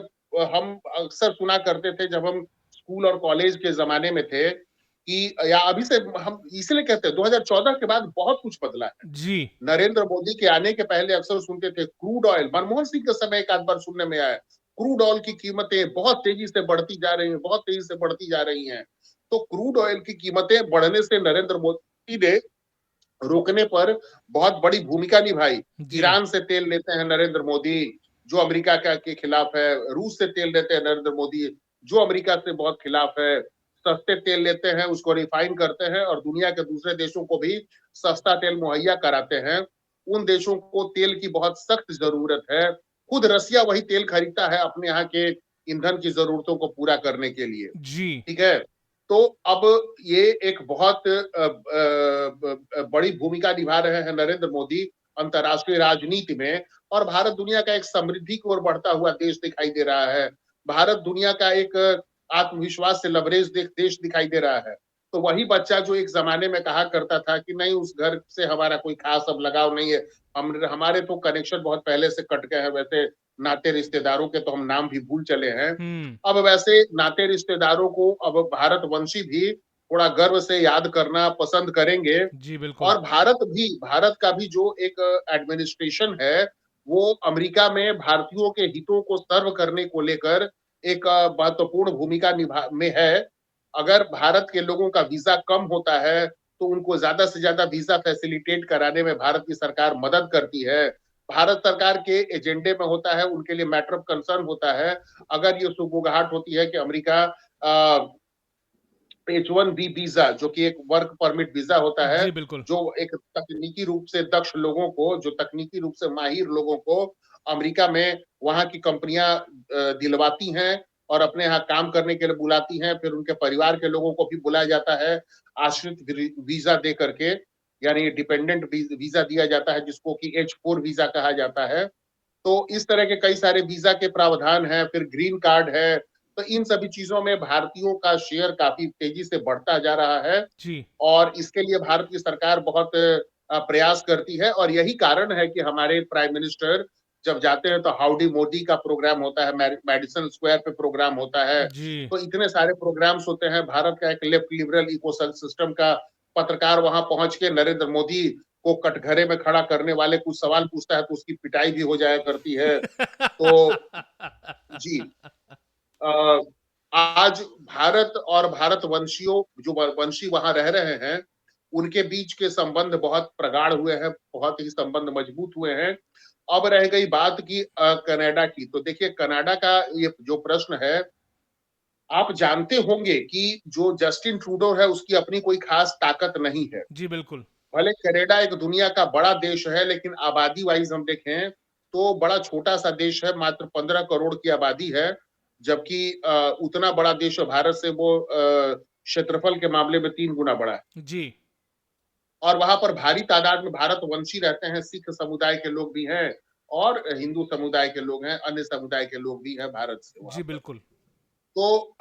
Speaker 2: हम अक्सर सुना करते थे जब हम स्कूल और कॉलेज के जमाने में थे कि या अभी से हम इसलिए कहते हैं 2014 के बाद बहुत कुछ बदला है।
Speaker 1: जी
Speaker 2: नरेंद्र मोदी के आने के पहले अक्सर सुनते थे क्रूड ऑयल, मनमोहन सिंह के समय एक आध बार सुनने में आया क्रूड ऑयल की कीमतें बहुत तेजी से बढ़ती जा रही हैं, बहुत तेजी से बढ़ती जा रही हैं। तो क्रूड ऑयल की कीमतें बढ़ने से नरेंद्र मोदी ने रोकने पर बहुत बड़ी भूमिका निभाई।
Speaker 1: जी
Speaker 2: ईरान से तेल लेते हैं नरेंद्र मोदी, जो अमेरिका के खिलाफ है। रूस से तेल लेते हैं नरेंद्र मोदी, जो अमेरिका से बहुत खिलाफ है। सस्ते तेल लेते हैं, उसको रिफाइन करते हैं और दुनिया के दूसरे देशों को भी सस्ता तेल मुहैया कराते हैं। उन देशों को तेल की बहुत सख्त जरूरत है। खुद रसिया वही तेल खरीदता है अपने यहाँ के ईंधन की जरूरतों को पूरा करने के लिए।
Speaker 1: जी
Speaker 2: ठीक है। तो अब ये एक बहुत बड़ी भूमिका निभा रहे हैं नरेंद्र मोदी अंतर्राष्ट्रीय राजनीति में। और भारत दुनिया का एक समृद्धि की ओर बढ़ता हुआ देश दिखाई दे रहा है। भारत दुनिया का एक आत्मविश्वास से लबरेज देश दिखाई दे रहा है। तो वही बच्चा जो एक जमाने में कहा करता था कि नहीं उस घर से हमारा कोई खास अब लगाव नहीं है, हम हमारे तो कनेक्शन बहुत पहले से कट गए हैं, वैसे नाते रिश्तेदारों के तो हम नाम भी भूल चले हैं।
Speaker 1: हम्म
Speaker 2: अब वैसे नाते रिश्तेदारों को अब भारतवंशी भी थोड़ा गर्व से याद करना पसंद करेंगे।
Speaker 1: जी बिल्कुल
Speaker 2: और भारत का भी जो एक एडमिनिस्ट्रेशन है वो अमेरिका में भारतीयों के हितों को सर्व करने को लेकर एक महत्वपूर्ण भूमिका निभा में है। अगर भारत के लोगों का वीजा कम होता है तो उनको ज्यादा से ज्यादा वीजा फैसिलिटेट कराने में भारत की सरकार मदद करती है। भारत सरकार के एजेंडे में होता है, उनके लिए मैटर ऑफ कंसर्न होता है। अगर ये सुगबुगाहट होती है कि अमेरिका H1B वीजा जो कि एक वर्क परमिट वीजा होता है,
Speaker 1: जी बिल्कुल
Speaker 2: जो एक तकनीकी रूप से दक्ष लोगों को, जो तकनीकी रूप से माहिर लोगों को अमेरिका में वहां की कंपनियां दिलवाती हैं और अपने यहाँ काम करने के लिए बुलाती हैं। फिर उनके परिवार के लोगों को भी बुलाया जाता है आश्रित वीजा दे करके, यानी डिपेंडेंट वीजा दिया जाता है जिसको कि H4 वीजा कहा जाता है। तो इस तरह के कई सारे वीजा के प्रावधान हैं। फिर ग्रीन कार्ड है। तो इन सभी चीजों में भारतीयों का शेयर काफी तेजी से बढ़ता जा रहा है
Speaker 1: जी
Speaker 2: और इसके लिए भारत की सरकार बहुत प्रयास करती है। और यही कारण है कि हमारे प्राइम मिनिस्टर जब जाते हैं तो हाउडी मोदी का प्रोग्राम होता है, मेडिसन स्क्वायर पे प्रोग्राम होता है।
Speaker 1: जी
Speaker 2: तो इतने सारे प्रोग्राम्स होते हैं। भारत का एक लेफ्ट लिबरल इको सिस्टम का पत्रकार वहां पहुंच के नरेंद्र मोदी को कटघरे में खड़ा करने वाले कुछ सवाल पूछता है तो उसकी पिटाई भी हो जाया करती है। तो जी, आज भारत और भारतवंशियों जो वंशी वहां रह रहे हैं उनके बीच के संबंध बहुत प्रगाढ़ हुए हैं, बहुत ही संबंध मजबूत हुए हैं। अब रह गई बात की कनाडा की। तो देखिए कनाडा का ये जो प्रश्न है, आप जानते होंगे कि जो जस्टिन ट्रूडो है उसकी अपनी कोई खास ताकत नहीं है।
Speaker 1: जी बिल्कुल
Speaker 2: भले कनाडा एक दुनिया का बड़ा देश है लेकिन आबादी वाइज हम देखें तो बड़ा छोटा सा देश है, मात्र 15 करोड़ की आबादी है। जबकि उतना बड़ा देश है भारत से वो क्षेत्रफल के मामले में 3 गुना बड़ा है।
Speaker 1: जी
Speaker 2: और वहां पर भारी तादाद में भारतवंशी रहते हैं, सिख समुदाय के लोग भी हैं और हिंदू समुदाय के लोग हैं, अन्य समुदाय के लोग भी हैं भारत से वहां
Speaker 1: जी
Speaker 2: पर।
Speaker 1: बिल्कुल
Speaker 2: तो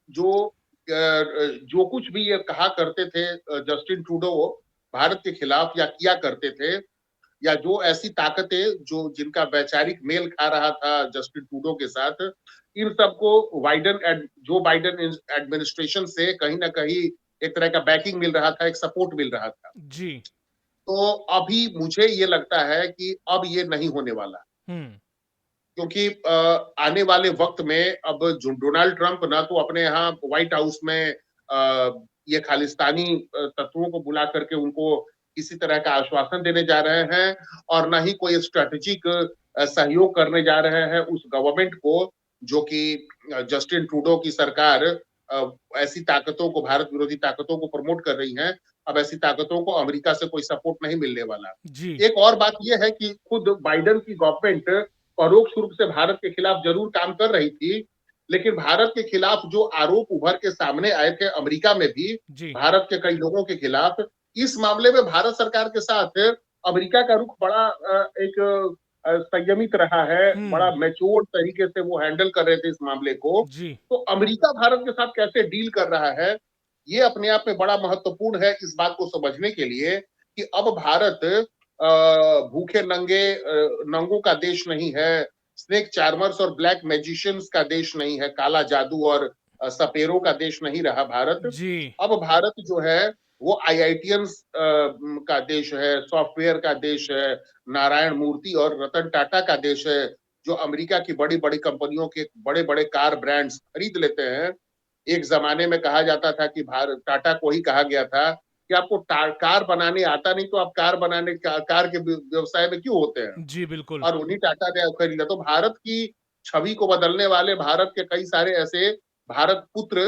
Speaker 2: जो कुछ भी ये कहा करते थे जस्टिन ट्रूडो भारत के खिलाफ या किया करते थे, या जो ऐसी ताकतें जो जिनका वैचारिक मेल खा रहा था जस्टिन ट्रूडो के साथ, इन सबको जो बाइडन एडमिनिस्ट्रेशन से कहीं ना कहीं एक तरह का बैकिंग मिल रहा था, एक सपोर्ट मिल रहा था।
Speaker 1: जी
Speaker 2: तो अभी मुझे ये लगता है कि अब ये नहीं होने वाला,
Speaker 1: हम्म
Speaker 2: क्योंकि आने वाले वक्त में अब जो डोनाल्ड ट्रंप ना तो अपने यहाँ व्हाइट हाउस में ये खालिस्तानी तत्वों को बुला करके उनको किसी तरह का आश्वासन देने जा रहे हैं और ना ही कोई स्ट्रेटेजिक सहयोग करने जा रहे हैं उस गवर्नमेंट को जो कि जस्टिन ट्रूडो की सरकार ऐसी ताकतों को, भारत विरोधी ताकतों को प्रमोट कर रही है। अब ऐसी ताकतों को अमेरिका से कोई सपोर्ट नहीं मिलने वाला।
Speaker 1: जी
Speaker 2: एक और बात यह है कि खुद बाइडन की गवर्नमेंट परोक्ष रूप से भारत के खिलाफ जरूर काम कर रही थी, लेकिन भारत के खिलाफ जो आरोप उभर के सामने आए थे अमेरिका में भी
Speaker 1: जी
Speaker 2: भारत के कई लोगों के खिलाफ, इस मामले में भारत सरकार के साथ अमेरिका का रुख बड़ा एक संयमित रहा है, बड़ा
Speaker 1: हम्म
Speaker 2: मैच्योर तरीके से वो हैंडल कर रहे थे इस मामले को।
Speaker 1: जी
Speaker 2: तो अमेरिका भारत के साथ कैसे डील कर रहा है, ये अपने आप में बड़ा महत्वपूर्ण है इस बात को समझने के लिए कि अब भारत भूखे नंगे नंगों का देश नहीं है, स्नेक चार्मर्स और ब्लैक मैजिशियंस का देश नहीं है, काला जादू और सपेरों का देश नहीं रहा भारत।
Speaker 1: जी
Speaker 2: अब भारत जो है वो आईआईटियंस का देश है, सॉफ्टवेयर का देश है, नारायण मूर्ति और रतन टाटा का देश है, जो अमेरिका की बड़ी बड़ी कंपनियों के बड़े बड़े कार ब्रांड्स खरीद लेते हैं। एक जमाने में कहा जाता था कि भारत टाटा को ही कहा गया था कि आपको कार बनाने आता नहीं तो आप कार के व्यवसाय में क्यों होते हैं,
Speaker 1: जी बिल्कुल।
Speaker 2: और उन्हीं टाटा ने खरीदा। तो भारत की छवि को बदलने वाले भारत के कई सारे ऐसे भारत पुत्र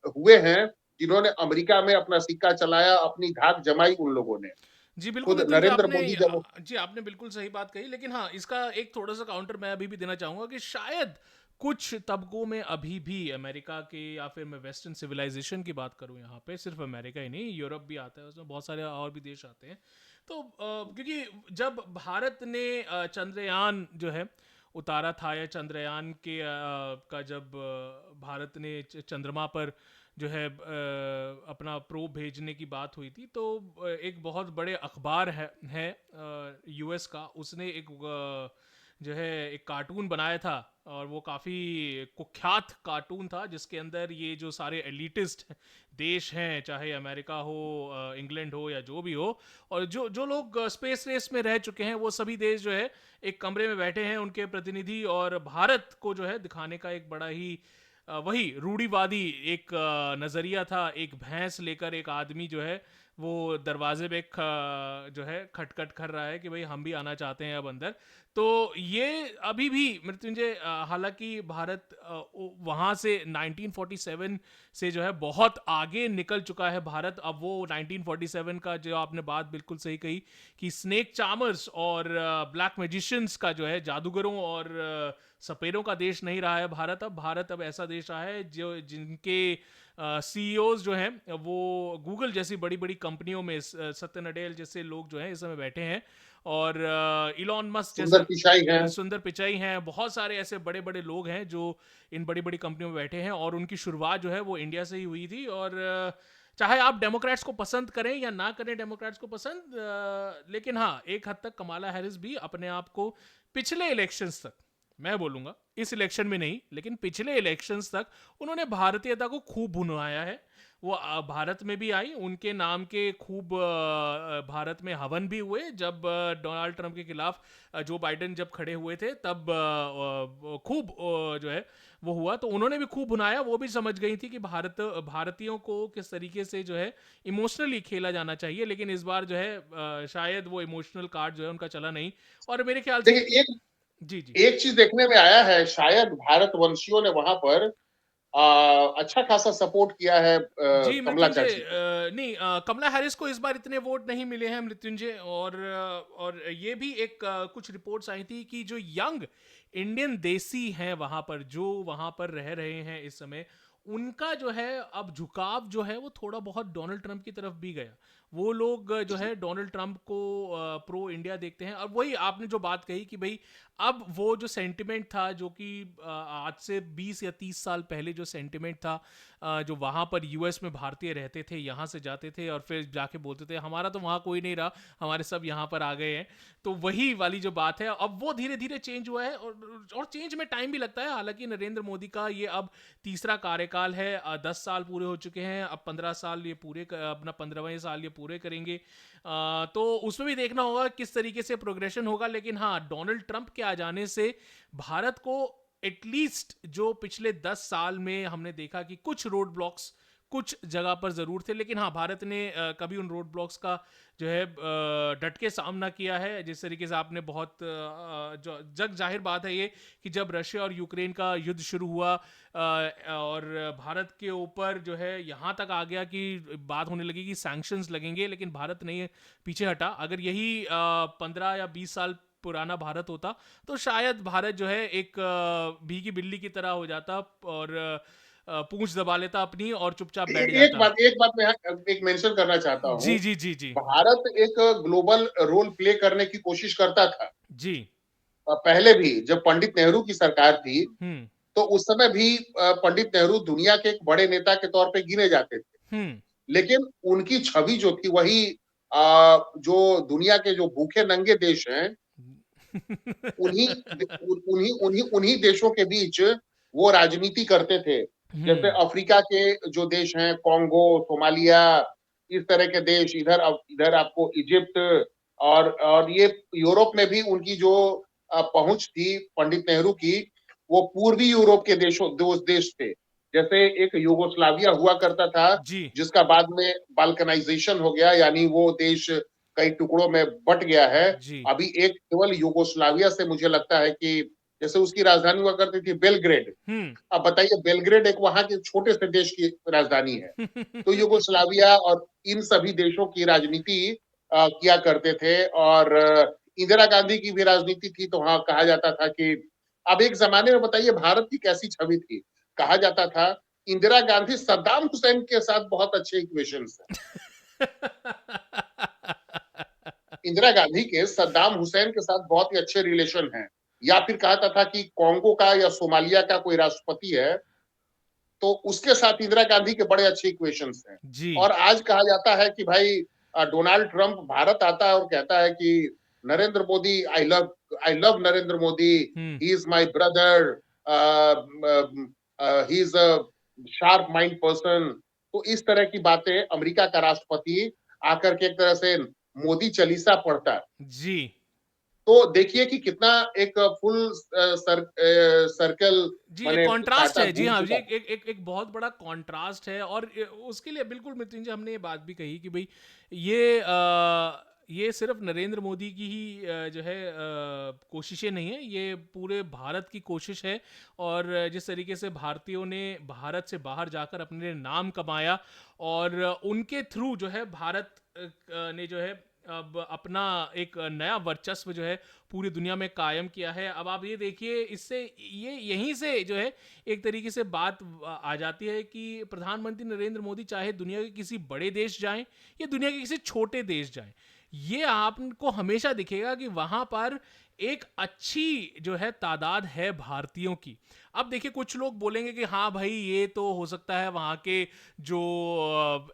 Speaker 2: हुए हैं जिन्होंने अमेरिका में अपना सिक्का चलाया, अपनी धाक जमाई उन लोगों ने।
Speaker 1: जी बिल्कुल
Speaker 2: खुद
Speaker 1: मृत्युंजय,
Speaker 2: नरेंद्र
Speaker 1: आपने
Speaker 2: मोदी जब
Speaker 1: जी आपने बिल्कुल सही बात कही, लेकिन हाँ इसका एक थोड़ा सा काउंटर मैं अभी भी देना चाहूंगा कि शायद कुछ तबकों में अभी भी अमेरिका के, या फिर मैं वेस्टर्न सिविलाइजेशन की बात करूं, यहाँ पे सिर्फ अमेरिका ही नहीं, यूरोप भी आता है, उसमें बहुत सारे और भी देश आते हैं। तो क्योंकि जब भारत ने चंद्रयान जो है उतारा था, या चंद्रयान के का जब भारत ने चंद्रमा पर जो है अपना प्रोब भेजने की बात हुई थी, तो एक बहुत बड़े अखबार है यूएस का, उसने एक जो है एक कार्टून बनाया था, और वो काफ़ी कुख्यात कार्टून था, जिसके अंदर ये जो सारे एलिटिस्ट देश हैं, चाहे अमेरिका हो, इंग्लैंड हो, या जो भी हो, और जो जो लोग स्पेस रेस में रह चुके हैं, वो सभी देश जो है एक कमरे में बैठे हैं, उनके प्रतिनिधि, और भारत को जो है दिखाने का एक बड़ा ही वही रूढ़िवादी एक नज़रिया था। एक भैंस लेकर एक आदमी जो है वो दरवाजे पे जो है खटखट कर रहा है कि भाई हम भी आना चाहते हैं अब अंदर। तो ये अभी भी मृत्युंजय, हालांकि भारत वहाँ से 1947 से जो है बहुत आगे निकल चुका है भारत। अब वो 1947 का जो आपने बात बिल्कुल सही कही कि स्नेक चार्मर्स और ब्लैक मैजिशियंस का जो है, जादूगरों और सपेरों का देश नहीं रहा है भारत। अब भारत अब ऐसा देश रहा है जो जिनके सीईओज जो हैं वो गूगल जैसी बड़ी बड़ी कंपनियों में, सत्य नडेल जैसे लोग जो हैं इस समय बैठे हैं, और इलॉन मस्क
Speaker 2: सुंदर पिचाई
Speaker 1: जैसे
Speaker 2: हैं।
Speaker 1: सुंदर पिचाई हैं, बहुत सारे ऐसे बड़े बड़े लोग हैं जो इन बड़ी बड़ी कंपनियों में बैठे हैं, और उनकी शुरुआत जो है वो इंडिया से ही हुई थी। और चाहे आप डेमोक्रेट्स को पसंद करें या ना करें डेमोक्रेट्स को पसंद, लेकिन हाँ एक हद तक कमाला हैरिस भी अपने आप को पिछले इलेक्शंस तक, मैं बोलूंगा इस इलेक्शन में नहीं लेकिन पिछले इलेक्शंस तक, उन्होंने भारतीयता को खूब भुनवाया है। वो भारत में भी आई, उनके नाम के खूब भारत में हवन भी हुए। जब डोनाल्ड ट्रंप के खिलाफ जो बाइडेन जब खड़े हुए थे, तब खूब जो है वो हुआ, तो उन्होंने भी खूब भुनाया। वो भी समझ गई थी कि भारतीयों को किस तरीके से जो है इमोशनली खेला जाना चाहिए, लेकिन इस बार जो है शायद वो इमोशनल कार्ड जो है उनका चला नहीं, और मेरे ख्याल से
Speaker 2: देखिए, एक
Speaker 1: जी जी
Speaker 2: एक चीज देखने में आया है, शायद भारतवंशियों ने वहां पर अच्छा खासा सपोर्ट किया है
Speaker 1: जी
Speaker 2: कमला
Speaker 1: मृत्युंजय,
Speaker 2: चाची को।
Speaker 1: नहीं कमला हैरिस को इस बार इतने वोट नहीं मिले हैं मृत्युंजय, और ये भी एक कुछ रिपोर्ट्स आई थी कि जो यंग इंडियन देसी हैं वहां पर, जो वहां पर रह रहे हैं इस समय, उनका जो है अब झुकाव जो है वो थोड़ा बहुत डोनाल्ड ट्रंप की तरफ भी गया। वो लोग जो है डोनाल्ड ट्रंप को प्रो इंडिया देखते हैं। अब वही आपने जो बात कही कि भाई अब वो जो सेंटिमेंट था, जो कि आज से 20 या 30 साल पहले जो सेंटिमेंट था, जो वहाँ पर यूएस में भारतीय रहते थे, यहाँ से जाते थे और फिर जाके बोलते थे हमारा तो वहाँ कोई नहीं रहा, हमारे सब यहाँ पर आ गए हैं, तो वही वाली जो बात है अब वो धीरे धीरे चेंज हुआ है, और चेंज में टाइम भी लगता है। हालांकि नरेंद्र मोदी का ये अब तीसरा कार्यकाल है, 10 साल पूरे हो चुके हैं, अब 15 साल ये पूरे अपना 15वें साल ये पूरे करेंगे, तो उसमें भी देखना होगा किस तरीके से प्रोग्रेशन होगा। लेकिन हाँ, डोनाल्ड ट्रंप के आ जाने से भारत को एटलीस्ट जो पिछले 10 साल में हमने देखा कि कुछ रोड ब्लॉक्स कुछ जगह पर जरूर थे, लेकिन हाँ भारत ने कभी उन रोड ब्लॉक्स का जो है डट के सामना किया है। जिस तरीके से आपने बहुत जो जग जाहिर बात है ये कि जब रशिया और यूक्रेन का युद्ध शुरू हुआ, और भारत के ऊपर जो है यहाँ तक आ गया कि बात होने लगी कि सैंक्शंस लगेंगे, लेकिन भारत नहीं पीछे हटा। अगर यही 15 या 20 साल पुराना भारत होता तो शायद भारत जो है एक भीगी बिल्ली की तरह हो जाता, और पूंछ दबा लेता अपनी और चुपचाप बैठ जाता।
Speaker 2: एक बात मैं एक मेंशन करना चाहता
Speaker 1: जी
Speaker 2: हूँ।
Speaker 1: जी जी जी
Speaker 2: भारत एक ग्लोबल रोल प्ले करने की कोशिश करता था
Speaker 1: जी।
Speaker 2: पहले भी, जब पंडित नेहरू की सरकार थी
Speaker 1: हम्म
Speaker 2: तो उस समय भी पंडित नेहरू दुनिया के एक बड़े नेता के तौर पे गिने जाते थे,
Speaker 1: हम्म
Speaker 2: लेकिन उनकी छवि जो थी वही जो दुनिया के जो भूखे नंगे देश हैं, उन्हीं उन्हीं उन्हीं उन्हीं देशों के बीच वो राजनीति करते थे। जैसे
Speaker 1: हम्म।
Speaker 2: अफ्रीका के जो देश हैं, कॉन्गो, सोमालिया, इस तरह के देश, इधर आपको इजिप्ट, और ये यूरोप में भी उनकी जो पहुंच थी पंडित नेहरू की, वो पूर्वी यूरोप के देशों दो देश थे। जैसे एक यूगोस्लाविया हुआ करता था,
Speaker 1: जी।
Speaker 2: जिसका बाद में बाल्कनाइजेशन हो गया, यानी वो देश कई टुकड़ों में बट गया है।
Speaker 1: जी।
Speaker 2: अभी एक केवल यूगोस्लाविया से मुझे लगता है कि जैसे उसकी राजधानी हुआ करती थी बेलग्रेड।
Speaker 1: हम्म।
Speaker 2: अब बताइए, बेलग्रेड एक वहां के छोटे से देश की राजधानी है। तो यूगोस्लाविया और इन सभी देशों की राजनीति किया करते थे। और इंदिरा गांधी की भी राजनीति थी, तो हाँ, कहा जाता था कि अब एक जमाने में बताइए भारत की कैसी छवि थी। कहा जाता था इंदिरा गांधी सद्दाम हुसैन के साथ बहुत अच्छे इक्वेशन है। इंदिरा गांधी के सद्दाम हुसैन के साथ बहुत ही अच्छे रिलेशन हैं। या फिर कहा था कि कॉन्गो का या सोमालिया का कोई राष्ट्रपति है, तो उसके साथ इंदिरा गांधी के बड़े अच्छे इक्वेशंस हैं।
Speaker 1: जी।
Speaker 2: और आज कहा जाता है कि भाई डोनाल्ड ट्रंप भारत आता है और कहता है कि Narendra Modi, I love Narendra Modi,
Speaker 1: hmm.
Speaker 2: He is my brother, he is a sharp mind person. तो इस तरह की बातें अमेरिका का राष्ट्रपति आकर के एक तरह से मोदी चालीसा पढ़ता है।
Speaker 1: जी।
Speaker 2: तो देखिए कि कितना एक फुल सर्कल
Speaker 1: जी, एक
Speaker 2: माने
Speaker 1: कॉन्ट्रास्ट
Speaker 2: कांटा
Speaker 1: है। जी
Speaker 2: घूम
Speaker 1: हाँ, जी,
Speaker 2: चुका।
Speaker 1: एक बहुत बड़ा कॉन्ट्रास्ट है। और उसके लिए बिल्कुल मृत्युंजय हमने ये बात भी कही कि भाई ये सिर्फ नरेंद्र मोदी की ही जो है कोशिशें नहीं है, ये पूरे भारत की कोशिश है। और जिस तरीके से भारतीयों ने भारत से बाहर जाकर अपने लिए नाम कमाया, और उनके थ्रू जो है भारत ने जो है अब अपना एक नया वर्चस्व जो है पूरी दुनिया में कायम किया है। अब आप ये देखिए, इससे ये यहीं से जो है एक तरीके से बात आ जाती है कि प्रधानमंत्री नरेंद्र मोदी चाहे दुनिया के किसी बड़े देश जाएं या दुनिया के किसी छोटे देश जाएं, ये आपको हमेशा दिखेगा कि वहां पर एक अच्छी जो है तादाद है भारतीयों की। अब देखिए, कुछ लोग बोलेंगे कि हाँ भाई, ये तो हो सकता है वहाँ के जो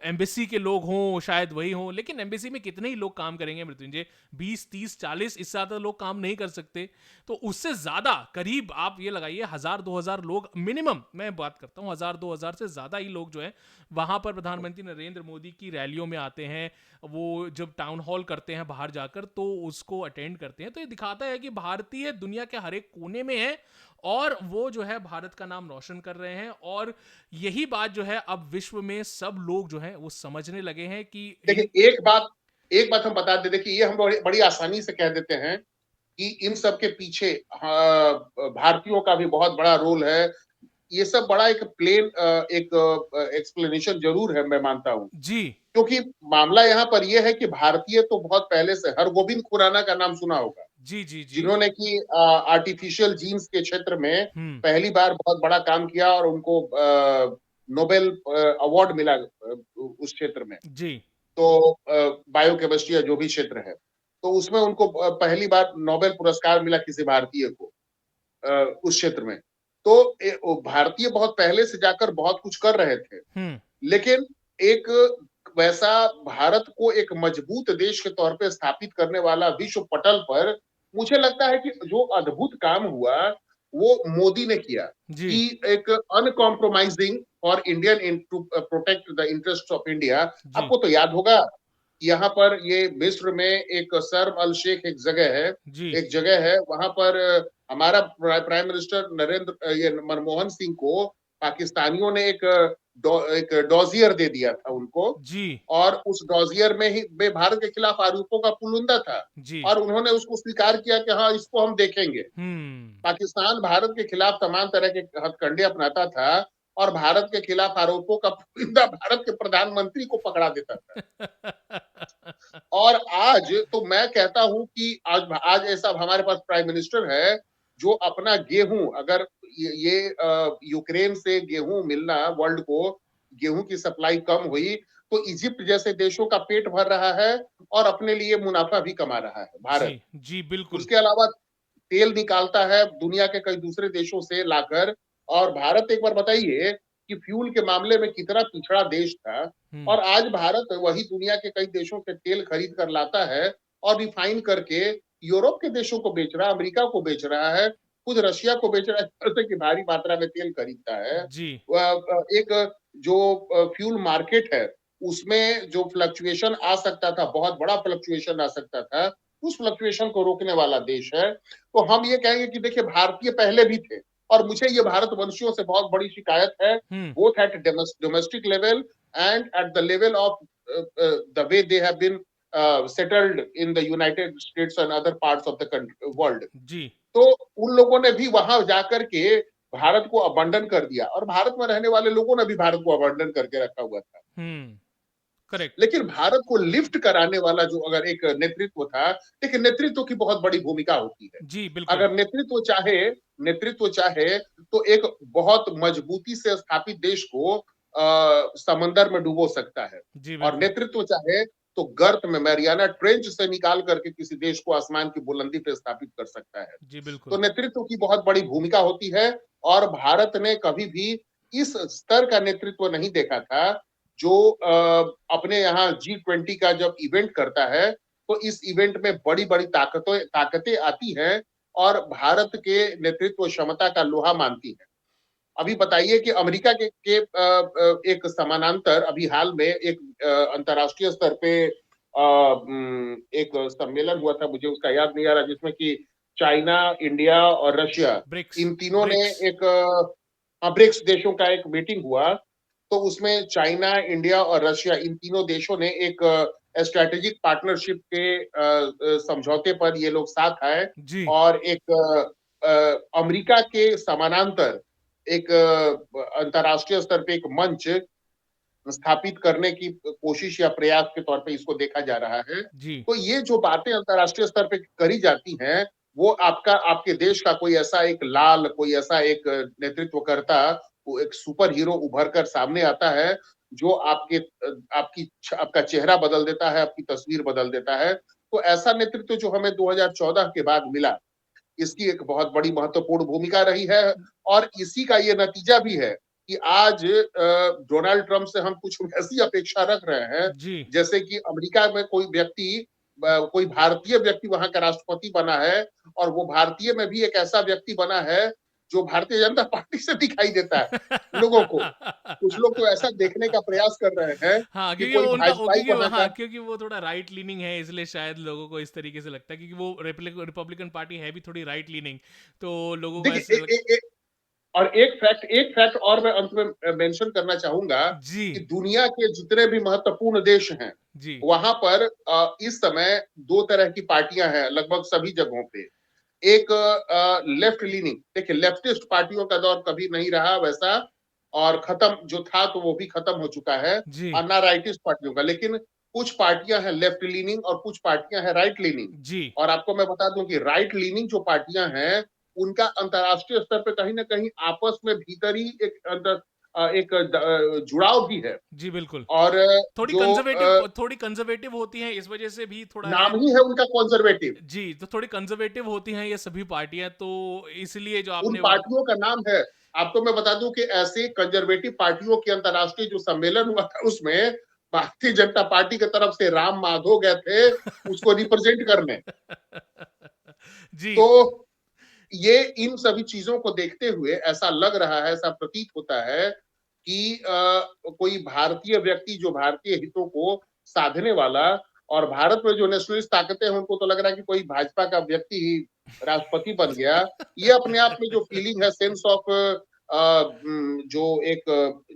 Speaker 1: एम्बेसी के लोग हों शायद वही हों, लेकिन एम्बेसी में कितने ही लोग काम करेंगे मृत्युंजय? 20, 30, 40, इससे ज़्यादा लोग काम नहीं कर सकते। तो उससे ज़्यादा करीब आप ये लगाइए 1000, 2000 लोग मिनिमम, मैं बात करता हूँ 1000, 2000 से ज़्यादा ही लोग जो हैं वहाँ पर प्रधानमंत्री नरेंद्र मोदी की रैलियों में आते हैं। वो जब टाउन हॉल करते हैं बाहर जाकर, तो उसको अटेंड करते हैं। तो ये दिखाता है कि भारतीय दुनिया के हर एक कोने में है, और वो जो है भारत का नाम रोशन कर रहे हैं। और यही बात जो है अब विश्व में सब लोग जो है वो समझने लगे हैं कि
Speaker 2: देखिए, एक बात हम बता दें। देखिए, ये हम बड़ी आसानी से कह देते हैं कि इन सब के पीछे भारतीयों का भी बहुत बड़ा रोल है। ये सब बड़ा एक एक एक्सप्लेनेशन जरूर है, मैं मानता हूँ।
Speaker 1: जी।
Speaker 2: क्योंकि मामला यहाँ पर यह है कि भारतीय तो बहुत पहले से, हरगोविंद खुराना का नाम सुना होगा,
Speaker 1: जी। जी। जी।
Speaker 2: जिन्होंने कि आर्टिफिशियल जीन्स के क्षेत्र में
Speaker 1: हम्म।
Speaker 2: पहली बार बहुत बड़ा काम किया, और उनको नोबेल अवार्ड मिला उस क्षेत्र में।
Speaker 1: जी।
Speaker 2: तो बायोकेमिस्ट्री या जो भी क्षेत्र है, तो उसमें उनको पहली बार नोबेल पुरस्कार मिला किसी भारतीय को उस क्षेत्र में। तो भारतीय बहुत पहले से जाकर बहुत कुछ कर रहे थे।
Speaker 1: हम्म।
Speaker 2: लेकिन एक वैसा भारत को एक मजबूत देश के तौर पे स्थापित करने वाला विश्व पटल पर, मुझे लगता है कि जो अद्भुत काम हुआ वो मोदी ने किया।
Speaker 1: जी।
Speaker 2: कि एक uncompromising for Indian to protect the interest of India.
Speaker 1: जी।
Speaker 2: आपको तो याद होगा, यहाँ पर ये मिस्र में एक सर्म अल शेख
Speaker 1: जी।
Speaker 2: एक जगह है, वहां पर हमारा प्राइम मिनिस्टर ये मनमोहन सिंह को पाकिस्तानियों ने एक डॉजियर दे दिया था उनको।
Speaker 1: जी।
Speaker 2: और उस डॉजियर में भारत के खिलाफ आरोपों का पुलिंदा था।
Speaker 1: जी।
Speaker 2: और उन्होंने उसको स्वीकार किया कि हाँ, इसको हम देखेंगे।
Speaker 1: हम्म।
Speaker 2: पाकिस्तान भारत के खिलाफ तमाम तरह के हथकंडे अपनाता था, और भारत के खिलाफ आरोपों का पुलिंदा भारत के प्रधानमंत्री को पकड़ा देता था। और आज तो मैं कहता हूं कि आज ऐसा हमारे पास प्राइम मिनिस्टर है, जो अपना गेहूं, अगर ये यूक्रेन से गेहूं मिलना, वर्ल्ड को गेहूं की सप्लाई कम हुई, तो इजिप्ट जैसे देशों का पेट भर रहा है, और अपने लिए मुनाफा भी कमा रहा है
Speaker 1: जी।
Speaker 2: भारत।
Speaker 1: जी बिल्कुल।
Speaker 2: उसके अलावा तेल निकालता है दुनिया के कई दूसरे देशों से लाकर। और भारत, एक बार बताइए, कि फ्यूल के मामले में कितना पिछड़ा देश था, और आज भारत वही दुनिया के कई देशों से तेल खरीद कर लाता है और रिफाइन करके यूरोप के देशों को बेच रहा है, अमेरिका को बेच रहा है, खुद रशिया को बेच रहा है, जैसे कि भारी मात्रा में तेल खरीदता है।
Speaker 1: जी
Speaker 2: एक जो फ्यूल मार्केट है, उसमें जो फ्लक्चुएशन आ सकता था, बहुत बड़ा फ्लक्चुएशन आ सकता था, उस फ्लक्चुएशन को रोकने वाला देश है। तो हम ये कहेंगे कि देखिए, भारतीय पहले भी थे, और मुझे ये भारतवंशियों से बहुत बड़ी शिकायत है,
Speaker 1: hmm
Speaker 2: both at domestic level and at the level of the way they have been settled in the United States and other parts of the world.
Speaker 1: जी
Speaker 2: तो उन लोगों ने भी वहां जाकर के भारत को अबंडन कर दिया, और भारत में रहने वाले लोगों ने भी भारत को अबंडन करके रखा हुआ था।
Speaker 1: करेक्ट
Speaker 2: लेकिन भारत को लिफ्ट कराने वाला जो अगर एक नेतृत्व था, देखिए नेतृत्व की बहुत बड़ी भूमिका होती है।
Speaker 1: जी बिल्कुल
Speaker 2: अगर नेतृत्व चाहे तो एक बहुत मजबूती से स्थापित देश को समंदर में डुबो सकता है,
Speaker 1: जी
Speaker 2: और
Speaker 1: बिल्कुल
Speaker 2: नेतृत्व चाहे तो गर्त में मैरियाना ट्रेंच से निकाल करके किसी देश को आसमान की बुलंदी पे स्थापित कर सकता है।
Speaker 1: जी बिल्कुल
Speaker 2: तो नेतृत्व की बहुत बड़ी भूमिका होती है, और भारत ने कभी भी इस स्तर का नेतृत्व नहीं देखा था जो अपने यहाँ G20 का जब इवेंट करता है, तो इस इवेंट में बड़ी बड़ी ताकतें आती हैं और भारत के नेतृत्व क्षमता का लोहा मानती है। अभी बताइए कि अमेरिका एक समानांतर अभी हाल में एक अंतर्राष्ट्रीय स्तर पे एक सम्मेलन हुआ था, मुझे उसका याद नहीं आ रहा, जिसमें कि चाइना, इंडिया और रशिया,
Speaker 1: ब्रिक्स
Speaker 2: इन तीनों ने
Speaker 1: ब्रिक्स
Speaker 2: एक ब्रिक्स देशों का एक मीटिंग हुआ। तो उसमें चाइना, इंडिया और रशिया, इन तीनों देशों ने एक स्ट्रेटेजिक पार्टनरशिप के समझौते पर ये लोग साथ आए,
Speaker 1: जी
Speaker 2: और एक अमेरिका के समानांतर एक अंतर्राष्ट्रीय स्तर पे एक मंच स्थापित करने की कोशिश या प्रयास के तौर पे इसको देखा जा रहा है।
Speaker 1: जी
Speaker 2: तो ये जो बातें अंतर्राष्ट्रीय स्तर पे करी जाती हैं, वो आपके देश का कोई ऐसा एक लाल, कोई ऐसा एक नेतृत्वकर्ता, वो एक सुपर हीरो उभर कर सामने आता है, जो आपका चेहरा बदल देता है, आपकी तस्वीर बदल देता है। तो ऐसा नेतृत्व जो हमें 2014 के बाद मिला, इसकी एक बहुत बड़ी महत्वपूर्ण भूमिका रही है, और इसी का ये नतीजा भी है कि आज डोनाल्ड ट्रंप से हम कुछ वैसी अपेक्षा रख रहे हैं,
Speaker 1: जी
Speaker 2: जैसे कि अमेरिका में कोई भारतीय व्यक्ति वहां का राष्ट्रपति बना है, और वो भारतीय में भी एक ऐसा व्यक्ति बना है जो भारतीय जनता पार्टी से दिखाई देता है लोगों को। कुछ लोग तो ऐसा देखने का प्रयास कर रहे हैं
Speaker 1: हाँ
Speaker 2: कि
Speaker 1: क्योंकि
Speaker 2: कोई
Speaker 1: वो उनका
Speaker 2: भाजपाई वहां का।
Speaker 1: क्योंकि वो थोड़ा राइट लीनिंग है, इसलिए शायद लोगों को इस तरीके से लगता है, क्योंकि वो रिपब्लिकन पार्टी है भी थोड़ी राइट लीनिंग, तो लोगों को
Speaker 2: देखिए,
Speaker 1: ऐसे लग...
Speaker 2: और एक फैक्ट और मैं अंत में मेंशन करना चाहूंगा
Speaker 1: जी
Speaker 2: कि दुनिया के जितने भी महत्वपूर्ण देश हैं,
Speaker 1: जी
Speaker 2: वहां पर इस समय दो तरह की पार्टियां हैं लगभग सभी जगहों पे। एक लेफ्ट लीनिंग, देखिए लेफ्टिस्ट पार्टियों का दौर कभी नहीं रहा वैसा, और खत्म जो था तो वो भी खत्म हो चुका है,
Speaker 1: जी
Speaker 2: और ना राइटिस्ट पार्टियों का, लेकिन कुछ पार्टियां हैं लेफ्ट लीनिंग और कुछ पार्टियां हैं राइट लीनिंग।
Speaker 1: जी
Speaker 2: और आपको मैं बता दूं कि राइट लीनिंग जो पार्टियां हैं, उनका अंतर्राष्ट्रीय स्तर पे कहीं ना कहीं आपस में भीतर ही एक जुड़ाव भी है।
Speaker 1: जी बिल्कुल
Speaker 2: और जो
Speaker 1: थोड़ी कंजर्वेटिव होती हैं, इस वजह से भी थोड़ा है।
Speaker 2: नाम ही है उनका कंजर्वेटिव,
Speaker 1: जी तो थोड़ी कंजर्वेटिव होती हैं ये सभी पार्टियां, तो इसलिए जो
Speaker 2: उन
Speaker 1: आपने
Speaker 2: पार्टियों का नाम है। आपको मैं बता दूं कि ऐसे कंजर्वेटिव पार्टियों के अंतर्राष्ट्रीय जो सम्मेलन हुआ था, उसमें भारतीय जनता पार्टी की तरफ से राम माधव गए थे उसको रिप्रेजेंट करने।
Speaker 1: जी
Speaker 2: तो ये इन सभी चीजों को देखते हुए ऐसा लग रहा है, ऐसा प्रतीत होता है कि कोई भारतीय व्यक्ति जो भारतीय हितों को साधने वाला, और भारत में जो नेशनलिस्ट ताकतें हैं उनको तो लग रहा है कि कोई भाजपा का व्यक्ति ही राष्ट्रपति बन गया। ये अपने आप में जो फीलिंग है, सेंस ऑफ जो एक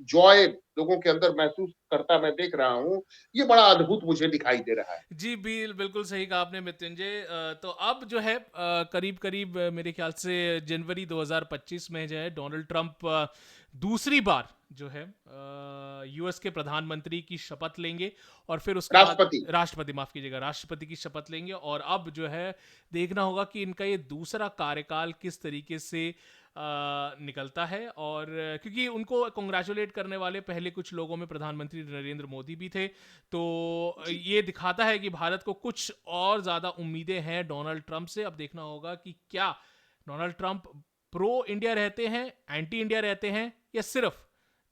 Speaker 2: जॉय लोगों के अंदर महसूस करता मैं देख रहा हूँ, ये बड़ा अद्भुत मुझे दिखाई दे रहा है।
Speaker 1: जी बिल्कुल सही कहा आपने मृत्युंजय। तो अब जो है करीब करीब मेरे ख्याल से जनवरी 2025 में जो है डोनाल्ड ट्रंप दूसरी बार जो है यूएस के प्रधानमंत्री की शपथ लेंगे, और फिर उसके बाद
Speaker 2: राष्ट्रपति।
Speaker 1: राष्ट्रपति, माफ कीजिएगा, राष्ट्रपति की शपथ लेंगे। और अब जो है देखना होगा कि इनका ये दूसरा कार्यकाल किस तरीके से निकलता है। और क्योंकि उनको कंग्रेचुलेट करने वाले पहले कुछ लोगों में प्रधानमंत्री नरेंद्र मोदी भी थे, तो
Speaker 2: जी।
Speaker 1: ये दिखाता है कि भारत को कुछ और ज्यादा उम्मीदें हैं डोनाल्ड ट्रंप से। अब देखना होगा कि क्या डोनाल्ड ट्रंप प्रो इंडिया रहते हैं, एंटी इंडिया रहते हैं, या सिर्फ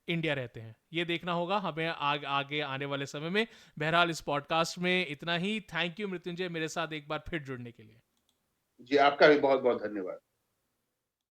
Speaker 1: इंडिया रहते हैं, ये देखना होगा हमें आगे आने वाले समय में। बहरहाल इस पॉडकास्ट में इतना ही। थैंक यू मृत्युंजय, मेरे साथ एक बार फिर जुड़ने के लिए।
Speaker 2: जी, आपका भी बहुत बहुत धन्यवाद।